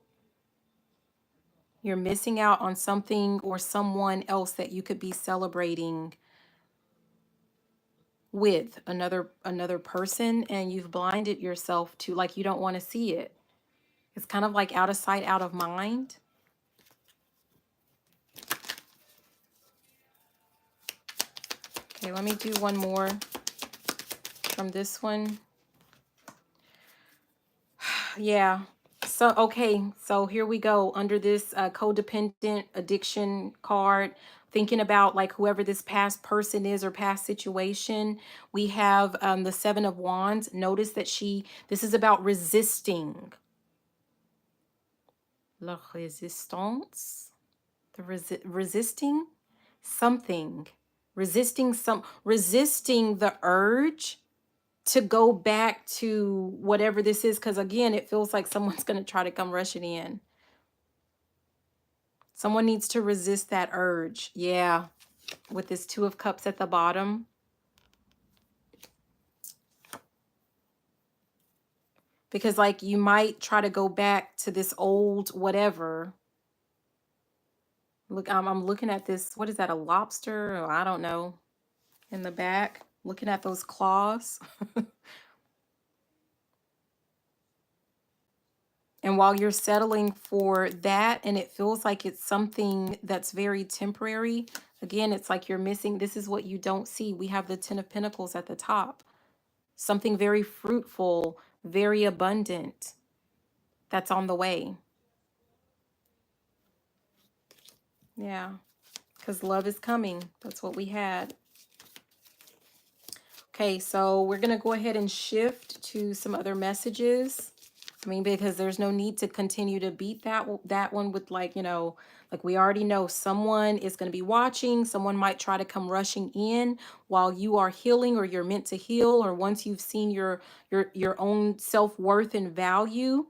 You're missing out on something or someone else that you could be celebrating with another person, and you've blinded yourself to, like, you don't want to see it. It's kind of like out of sight, out of mind. Okay, let me do one more from this one. Yeah. So, okay. So here we go. Under this codependent addiction card, thinking about, like, whoever this past person is or past situation, we have the Seven of Wands. Notice that this is about resisting. La résistance. Resisting something. Resisting the urge to go back to whatever this is, because again, it feels like someone's going to try to come rushing in. Someone needs to resist that urge. Yeah, with this Two of Cups at the bottom. Because, like, you might try to go back to this old whatever. Look, I'm looking at this. What is that, a lobster? Oh, I don't know. In the back, looking at those claws. And while you're settling for that, and it feels like it's something that's very temporary, again, it's like you're missing. This is what you don't see. We have the Ten of Pentacles at the top. Something very fruitful, very abundant that's on the way. Yeah, because love is coming. That's what we had. Okay, so we're going to go ahead and shift to some other messages. I mean, because there's no need to continue to beat that one with, like, you know, like, we already know someone is going to be watching. Someone might try to come rushing in while you are healing, or you're meant to heal, or once you've seen your own self-worth and value,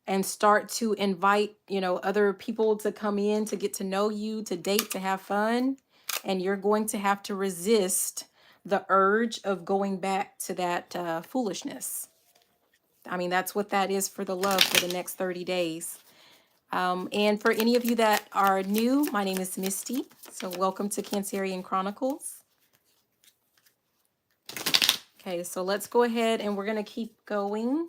and start to invite, you know, other people to come in, to get to know you, to date, to have fun. And you're going to have to resist the urge of going back to that foolishness. I mean, that's what that is for the love for the next 30 days. And for any of you that are new, my name is Misty. So welcome to Cancerian Chronicles. Okay, so let's go ahead and we're going to keep going.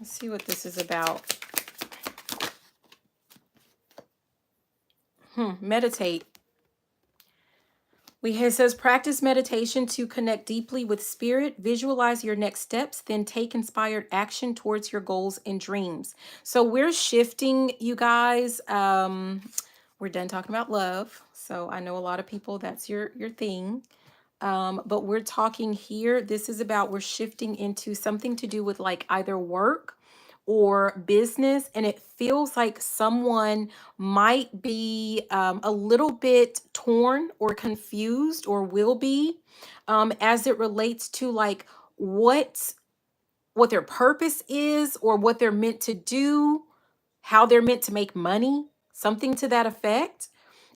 Let's see what this is about. Meditate. It says practice meditation to connect deeply with spirit, visualize your next steps, then take inspired action towards your goals and dreams. So we're shifting, you guys. We're done talking about love. So I know a lot of people, that's your thing. But we're talking here, this is about, we're shifting into something to do with like either work or business. And it feels like someone might be a little bit torn or confused, or will be, as it relates to like what their purpose is, or what they're meant to do, how they're meant to make money, something to that effect.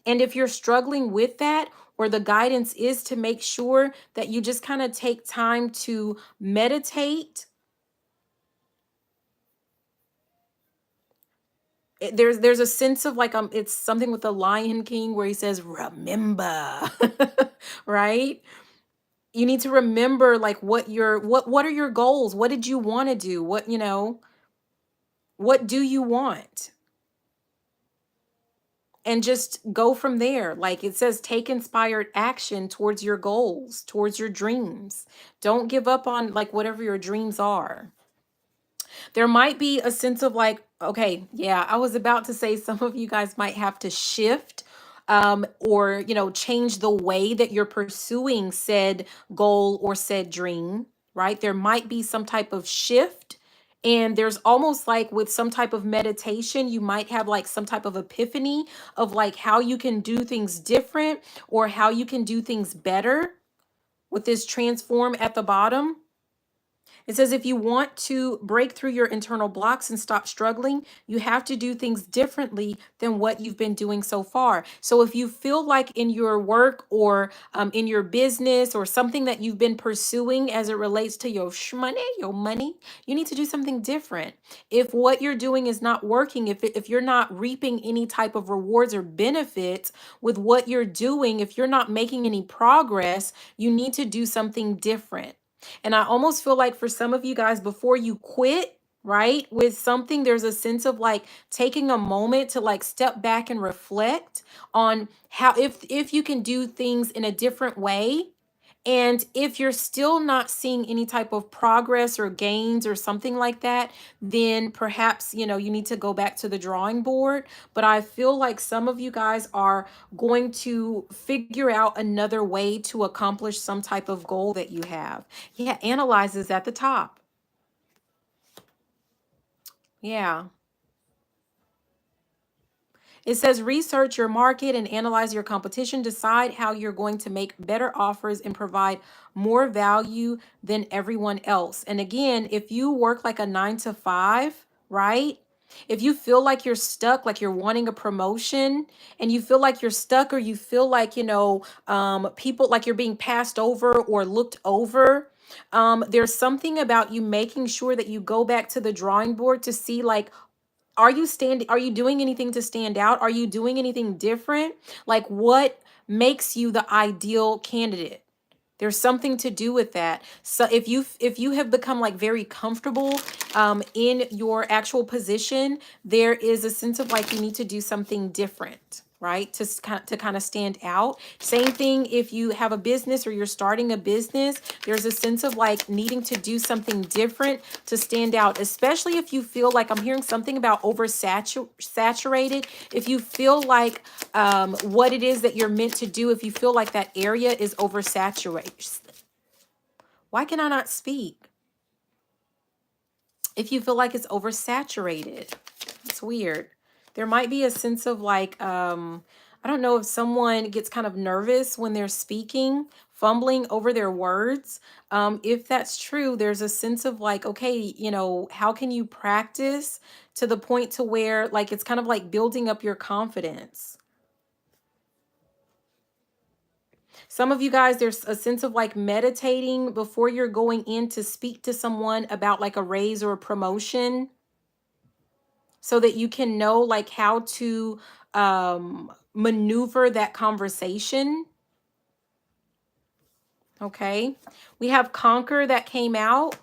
And if you're struggling with that, or the guidance is to make sure that you just kind of take time to meditate. There's a sense of like, it's something with the Lion King where he says remember. Right? You need to remember like what are your goals? What did you want to do? What do you want? And just go from there. Like it says, take inspired action towards your goals, towards your dreams. Don't give up on like whatever your dreams are. There might be a sense of like, okay, yeah, I was about to say some of you guys might have to shift, or change the way that you're pursuing said goal or said dream, right? There might be some type of shift. And there's almost like with some type of meditation, you might have like some type of epiphany of like how you can do things different, or how you can do things better with this transform at the bottom. It says if you want to break through your internal blocks and stop struggling, you have to do things differently than what you've been doing so far. So if you feel like in your work, or in your business, or something that you've been pursuing as it relates to your money, you need to do something different. If what you're doing is not working, if you're not reaping any type of rewards or benefits with what you're doing, if you're not making any progress, you need to do something different. And I almost feel like for some of you guys, before you quit, right, with something, there's a sense of like taking a moment to like step back and reflect on how, if you can do things in a different way. And if you're still not seeing any type of progress or gains or something like that, then perhaps, you need to go back to the drawing board. But I feel like some of you guys are going to figure out another way to accomplish some type of goal that you have. Yeah, analyzes at the top. Yeah. It says research your market and analyze your competition. Decide how you're going to make better offers and provide more value than everyone else. And again, if you work like a 9 to 5, right? If you feel like you're stuck, like you're wanting a promotion, and you feel like you're stuck, or you feel like, people like you're being passed over or looked over, there's something about you making sure that you go back to the drawing board to see like, are you doing anything to stand out? Are you doing anything different? Like what makes you the ideal candidate? There's something to do with that. So if you have become like very comfortable in your actual position, there is a sense of like you need to do something different, right? To kind of stand out. Same thing if you have a business or you're starting a business, there's a sense of like needing to do something different to stand out, especially if you feel like, I'm hearing something about oversaturated. If you feel like what it is that you're meant to do, if you feel like that area is oversaturated. Why can I not speak? If you feel like it's oversaturated, it's weird. There might be a sense of like, I don't know if someone gets kind of nervous when they're speaking, fumbling over their words. If that's true, there's a sense of like, okay, how can you practice to the point to where like it's kind of like building up your confidence? Some of you guys, there's a sense of like meditating before you're going in to speak to someone about like a raise or a promotion, so that you can know like how to maneuver that conversation. Okay. We have conquer that came out.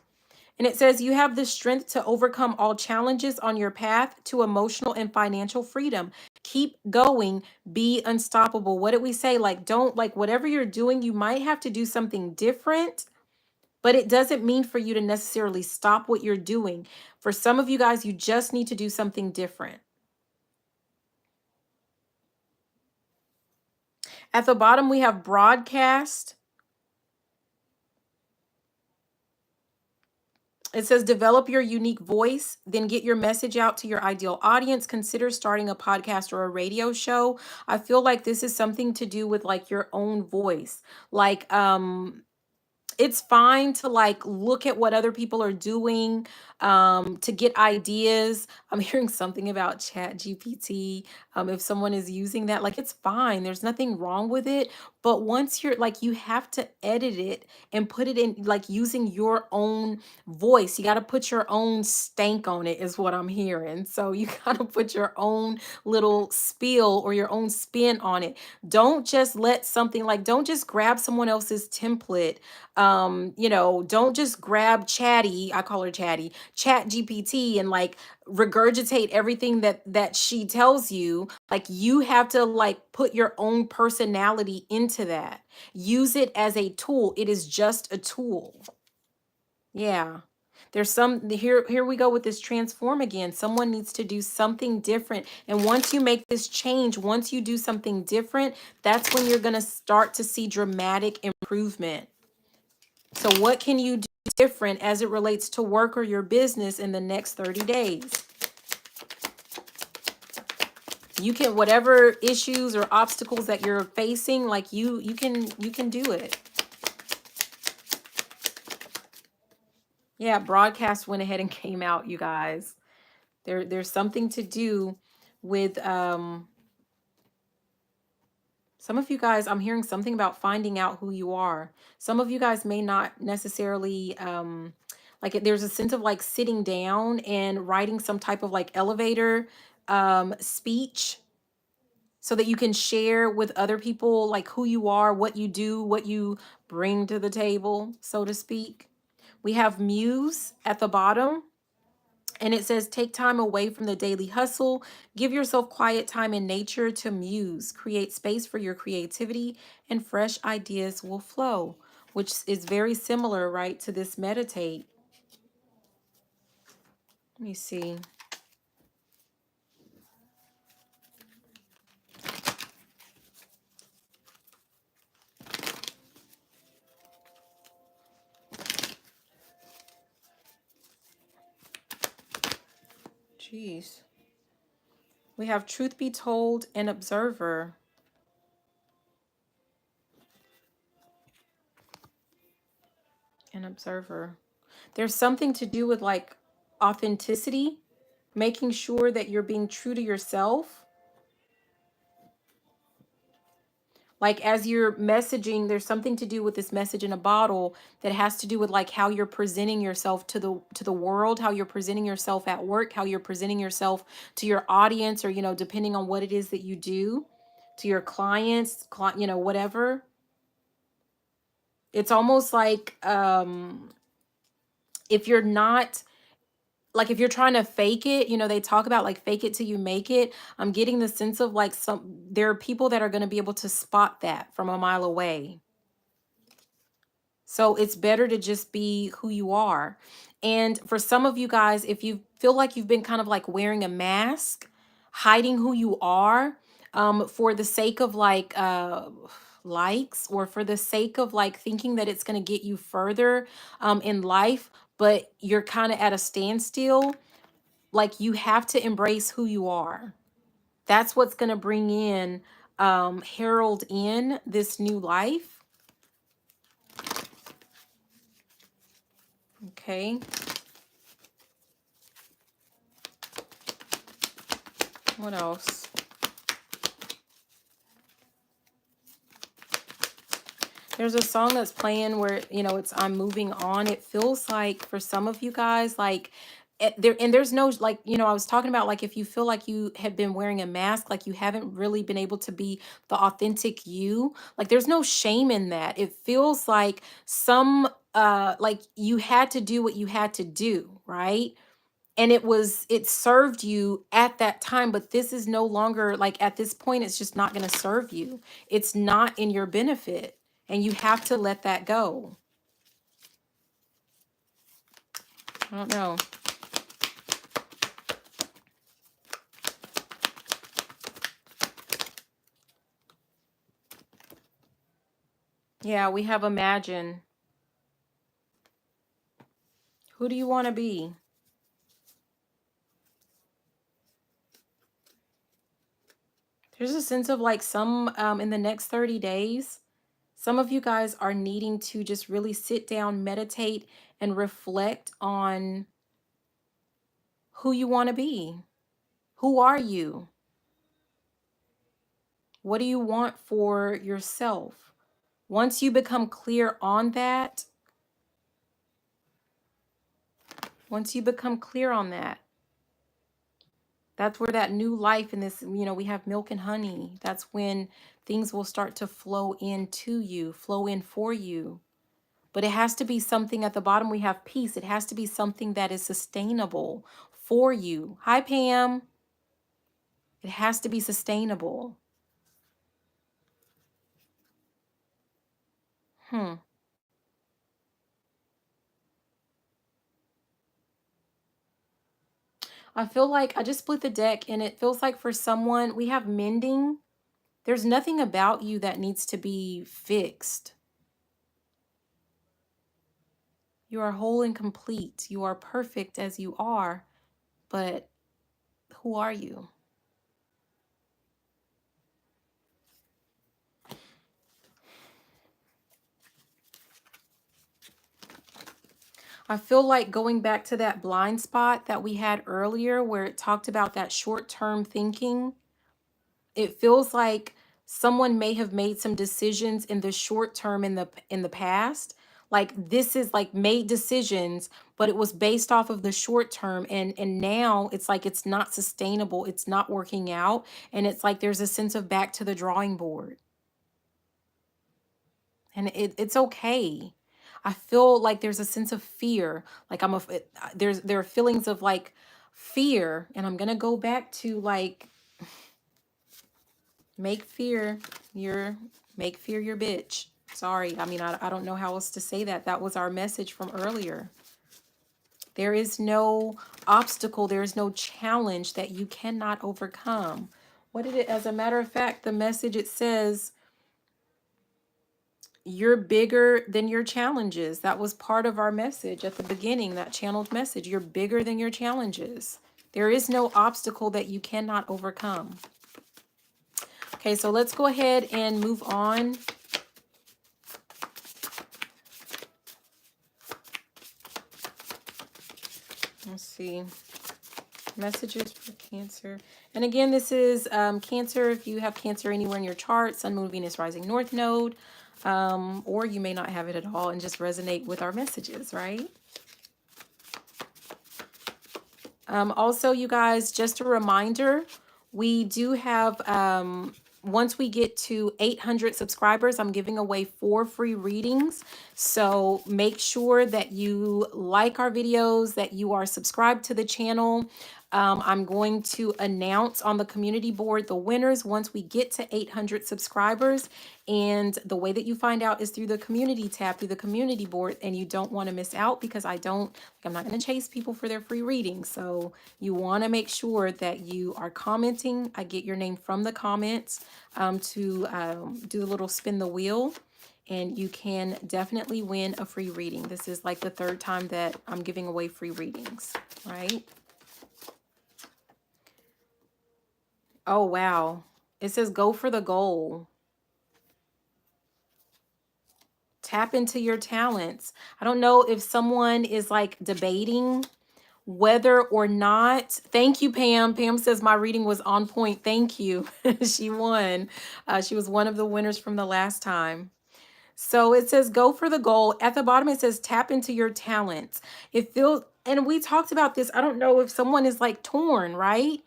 And it says you have the strength to overcome all challenges on your path to emotional and financial freedom. Keep going, be unstoppable. What did we say? Like, don't, like, whatever you're doing, you might have to do something different, but it doesn't mean for you to necessarily stop what you're doing. For some of you guys, you just need to do something different. At the bottom, we have broadcast. It says develop your unique voice, then get your message out to your ideal audience. Consider starting a podcast or a radio show. I feel like this is something to do with like your own voice. Like it's fine to like look at what other people are doing, to get ideas. I'm hearing something about chat gpt. If someone is using that, like, it's fine, there's nothing wrong with it. But once you're like, you have to edit it and put it in like using your own voice. You got to put your own stank on it is what I'm hearing. So you got to put your own little spiel or your own spin on it. Don't just let something, like, don't just grab someone else's template. Don't just grab Chatty, I call her Chatty, Chat GPT, and like regurgitate everything that she tells you. Like, you have to like put your own personality into that. Use it as a tool. It is just a tool. Yeah. There's some here we go with this transform again. Someone needs to do something different. And once you make this change, once you do something different, that's when you're going to start to see dramatic improvement. So what can you do different as it relates to work or your business in the next 30 days? You can, whatever issues or obstacles that you're facing, like you can do it. Yeah, broadcast went ahead and came out, you guys. There's something to do with some of you guys. I'm hearing something about finding out who you are. Some of you guys may not necessarily like there's a sense of like sitting down and writing some type of like elevator speech so that you can share with other people like who you are, what you do, what you bring to the table, so to speak. We have muse at the bottom. And it says, take time away from the daily hustle. Give yourself quiet time in nature to muse. Create space for your creativity, and fresh ideas will flow, which is very similar, right, to this meditate. Let me see. Jeez. We have truth be told and observer. An observer. There's something to do with like authenticity, making sure that you're being true to yourself. Like, as you're messaging, there's something to do with this message in a bottle that has to do with like how you're presenting yourself to the world, how you're presenting yourself at work, how you're presenting yourself to your audience, or depending on what it is that you do, to your clients, whatever. It's almost like if you're not, like, if you're trying to fake it, they talk about like fake it till you make it. I'm getting the sense of like there are people that are going to be able to spot that from a mile away. So it's better to just be who you are. And for some of you guys, if you feel like you've been kind of like wearing a mask, hiding who you are, for the sake of like likes, or for the sake of like thinking that it's going to get you further in life, but you're kind of at a standstill, like, you have to embrace who you are. That's what's going to bring in, herald in this new life. Okay. What else? There's a song that's playing where, it's I'm moving on. It feels like for some of you guys, like there's no, like, I was talking about like if you feel like you have been wearing a mask, like you haven't really been able to be the authentic you, like there's no shame in that. It feels like some like you had to do what you had to do, right? And it served you at that time, but this is no longer, like, at this point it's just not going to serve you. It's not in your benefit, and you have to let that go. I don't know. Yeah, we have imagine. Who do you want to be? There's a sense of like some in the next 30 days, some of you guys are needing to just really sit down, meditate, and reflect on who you want to be. Who are you? What do you want for yourself? Once you become clear on that, once you become clear on that, that's where that new life in this, we have milk and honey. That's when things will start to flow into you, flow in for you. But it has to be something at the bottom. We have peace. It has to be something that is sustainable for you. Hi, Pam. It has to be sustainable. I feel like I just split the deck, and it feels like for someone, we have mending. There's nothing about you that needs to be fixed. You are whole and complete. You are perfect as you are. But who are you? I feel like going back to that blind spot that we had earlier where it talked about that short-term thinking, it feels like someone may have made some decisions in the short term in the past. Like this is like made decisions, but it was based off of the short term, and now it's like it's not sustainable, it's not working out, and it's like there's a sense of back to the drawing board. And it's okay. I feel like there's a sense of fear. Like there are feelings of like fear, and I'm gonna go back to like make fear your make fear your bitch. Sorry, I mean I don't know how else to say that. That was our message from earlier. There is no obstacle, there is no challenge that you cannot overcome. What did it, as a matter of fact, the message, it says you're bigger than your challenges. That was part of our message at the beginning, that channeled message. You're bigger than your challenges. There is no obstacle that you cannot overcome. Okay, so let's go ahead and move on. Let's see. Messages for Cancer. And again, this is Cancer. If you have Cancer anywhere in your chart, Sun, Moon, Venus, Rising, North Node, or you may not have it at all and just resonate with our messages, right? Also, you guys, just a reminder, we do have, once we get to 800 subscribers, I'm giving away 4 free readings. So make sure that you like our videos, that you are subscribed to the channel. I'm going to announce on the community board the winners once we get to 800 subscribers. And the way that you find out is through the community tab, through the community board. And you don't want to miss out, because I'm not going to chase people for their free readings. So you want to make sure that you are commenting. I get your name from the comments to do a little spin the wheel. And you can definitely win a free reading. This is like the 3rd time that I'm giving away free readings, right? Oh, wow. It says go for the goal. Tap into your talents. I don't know if someone is like debating whether or not. Thank you, Pam. Pam says my reading was on point. Thank you. She won. She was one of the winners from the last time. So it says go for the goal. At the bottom, it says tap into your talents. It feels, and we talked about this. I don't know if someone is like torn, right?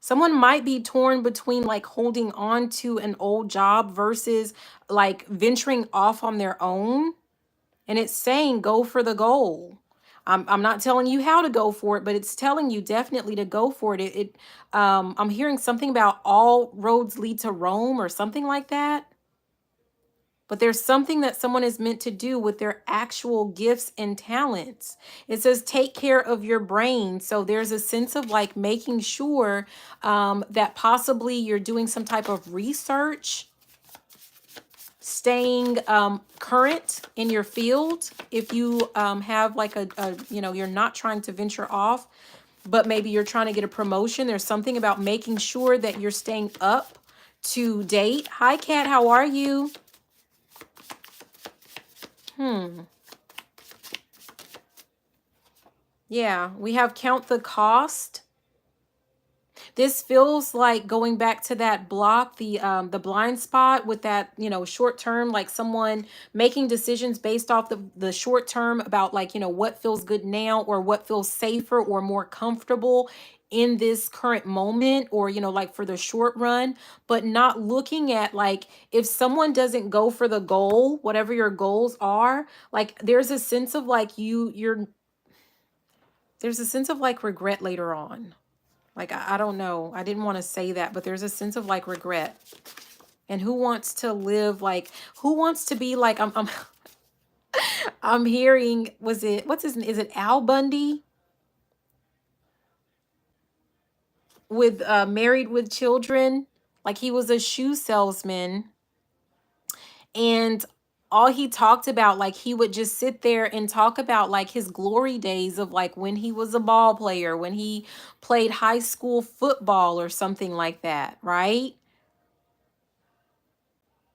Someone might be torn between like holding on to an old job versus like venturing off on their own. And it's saying go for the goal. I'm not telling you how to go for it, but it's telling you definitely to go for it. I'm hearing something about all roads lead to Rome or something like that. But there's something that someone is meant to do with their actual gifts and talents. It says take care of your brain. So there's a sense of like making sure that possibly you're doing some type of research, staying current in your field. If you have like you're not trying to venture off, but maybe you're trying to get a promotion. There's something about making sure that you're staying up to date. Hi, Kat. How are you? Yeah, we have count the cost. This feels like going back to that block, the blind spot with that, short term, like someone making decisions based off the short term about like, what feels good now or what feels safer or more comfortable in this current moment or, like for the short run, but not looking at like if someone doesn't go for the goal, whatever your goals are, like there's a sense of like there's a sense of like regret later on. Like, I don't know. I didn't want to say that, but there's a sense of like regret. And who wants to live like, who wants to be like, I'm hearing, is it Al Bundy with, Married with Children? Like he was a shoe salesman. And all he talked about, like he would just sit there and talk about like his glory days of like when he was a ball player, when he played high school football or something like that, right?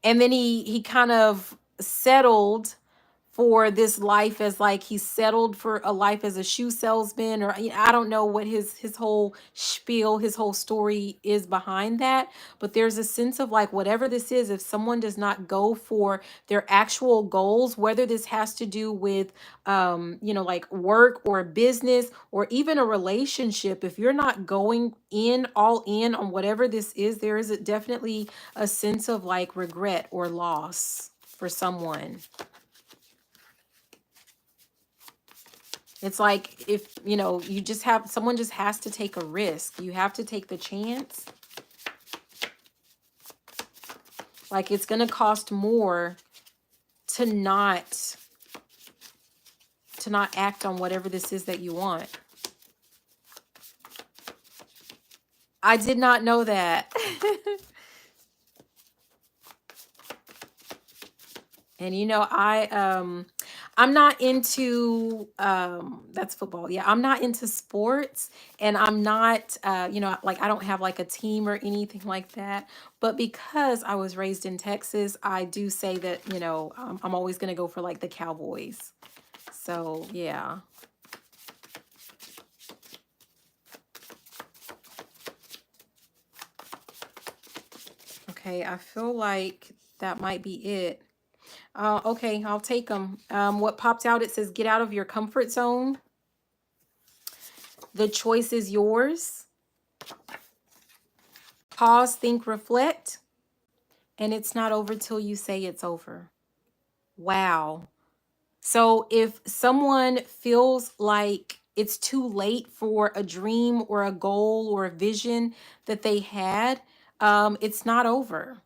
And then he kind of settled for this life as like he settled for a life as a shoe salesman, or I don't know what his whole spiel, his whole story is behind that. But there's a sense of like whatever this is, if someone does not go for their actual goals, whether this has to do with like work or business or even a relationship, if you're not going in all in on whatever this is, there is definitely a sense of like regret or loss for someone. It's like if, you just have, someone just has to take a risk. You have to take the chance. Like it's going to cost more to not act on whatever this is that you want. I did not know that. And I'm not into that's football. Yeah, I'm not into sports, and I'm not like I don't have like a team or anything like that. But because I was raised in Texas, I do say that, I'm always going to go for like the Cowboys. So, yeah. Okay, I feel like that might be it. Okay, I'll take them. What popped out, it says get out of your comfort zone. The choice is yours. Pause, think, reflect. And it's not over till you say it's over. Wow. So if someone feels like it's too late for a dream or a goal or a vision that they had, it's not over.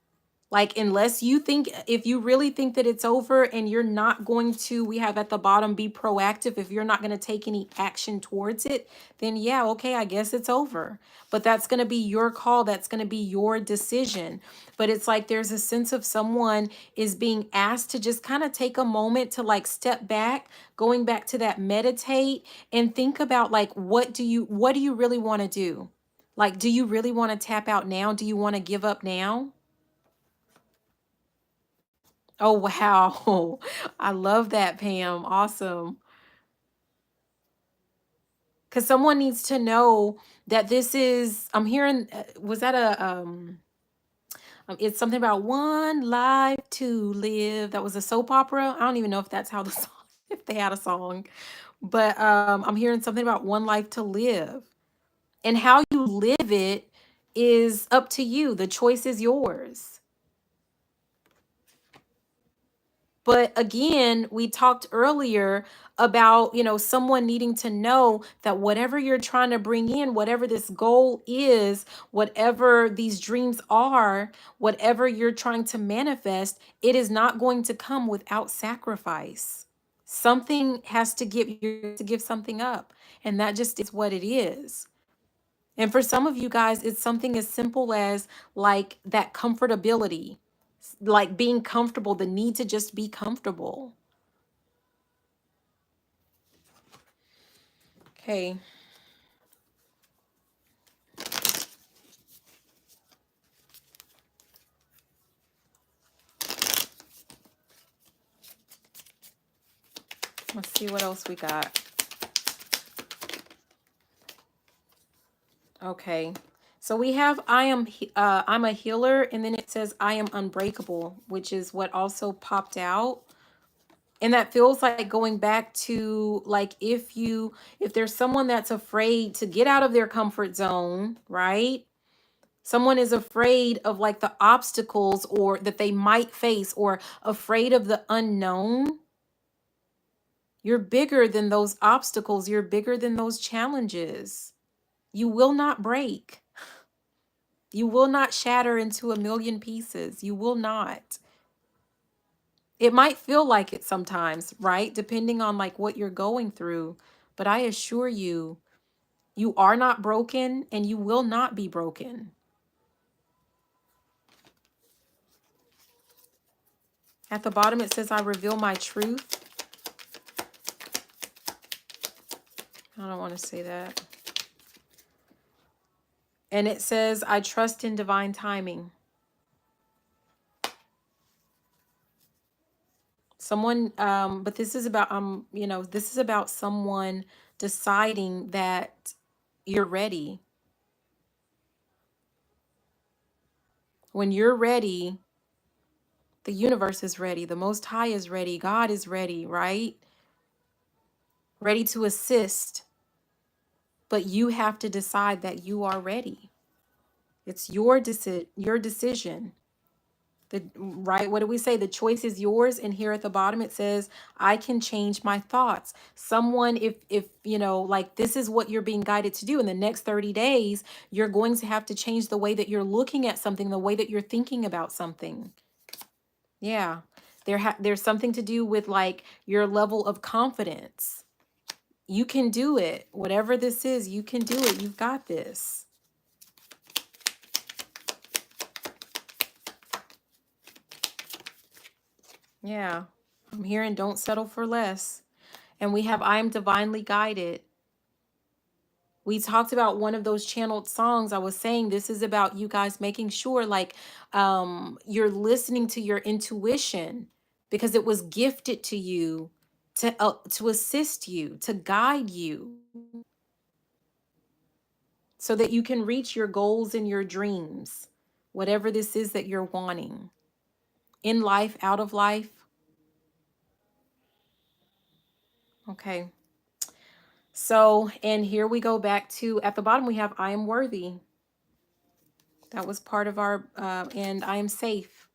Like, unless you think, if you really think that it's over and you're not going to, we have at the bottom, be proactive. If you're not going to take any action towards it, then yeah, okay, I guess it's over. But that's going to be your call. That's going to be your decision. But it's like there's a sense of someone is being asked to just kind of take a moment to like step back, going back to that meditate and think about like, what do you really want to do? Like, do you really want to tap out now? Do you want to give up now? Oh, wow. I love that, Pam. Awesome. Because someone needs to know that this is, I'm hearing, was that it's something about one life to live. That was a soap opera. I don't even know if that's how the song, if they had a song, but I'm hearing something about one life to live and how you live it. is up to you. The choice is yours. But again, we talked earlier about, someone needing to know that whatever you're trying to bring in, whatever this goal is, whatever these dreams are, whatever you're trying to manifest, it is not going to come without sacrifice. Something has to give something up, and that just is what it is. And for some of you guys, it's something as simple as like that comfortability, like being comfortable, the need to just be comfortable. Okay. Let's see what else we got. Okay. So we have I'm a healer, and then it says I am unbreakable, which is what also popped out. And that feels like going back to like if there's someone that's afraid to get out of their comfort zone, right? Someone is afraid of like the obstacles or that they might face, or afraid of the unknown. You're bigger than those obstacles. You're bigger than those challenges. You will not break. You will not shatter into a million pieces. You will not. It might feel like it sometimes, right? Depending on like what you're going through. But I assure you, you are not broken, and you will not be broken. At the bottom, it says, I reveal my truth. I don't want to say that. And it says, I trust in divine timing. Someone, but this is about, this is about someone deciding that you're ready. When you're ready, the universe is ready. The Most High is ready. God is ready, right? Ready to assist. But you have to decide that you are ready. It's your decision. Right? What do we say? The choice is yours. And here at the bottom, it says, I can change my thoughts. Someone, if like this is what you're being guided to do in the next 30 days, you're going to have to change the way that you're looking at something, the way that you're thinking about something. Yeah. There's something to do with like your level of confidence. You can do it. Whatever this is, you can do it. You've got this. Yeah. I'm hearing don't settle for less. And we have I am divinely guided. We talked about one of those channeled songs. I was saying this is about you guys making sure like you're listening to your intuition, because it was gifted to you to assist you, to guide you, so that you can reach your goals and your dreams, whatever this is that you're wanting in life, out of life. Okay. So, and here we go back to, at the bottom, we have I am worthy. That was part of our, and I am safe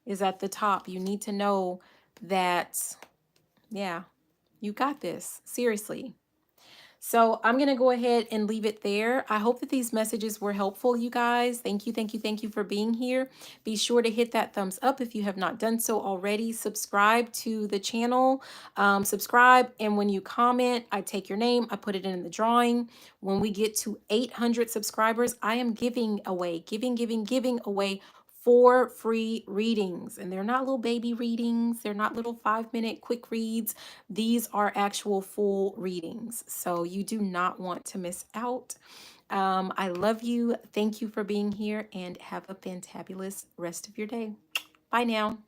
is at the top. You need to know that, yeah, you got this. Seriously. So I'm going to go ahead and leave it there. I hope that these messages were helpful, you guys. Thank you, thank you, thank you for being here. Be sure to hit that thumbs up if you have not done so already. Subscribe to the channel. Subscribe, and when you comment, I take your name, I put it in the drawing. When we get to 800 subscribers, I am giving away, giving away 4 free readings. And they're not little baby readings. They're not little 5-minute quick reads. These are actual full readings. So you do not want to miss out. I love you. Thank you for being here, and have a fantabulous rest of your day. Bye now.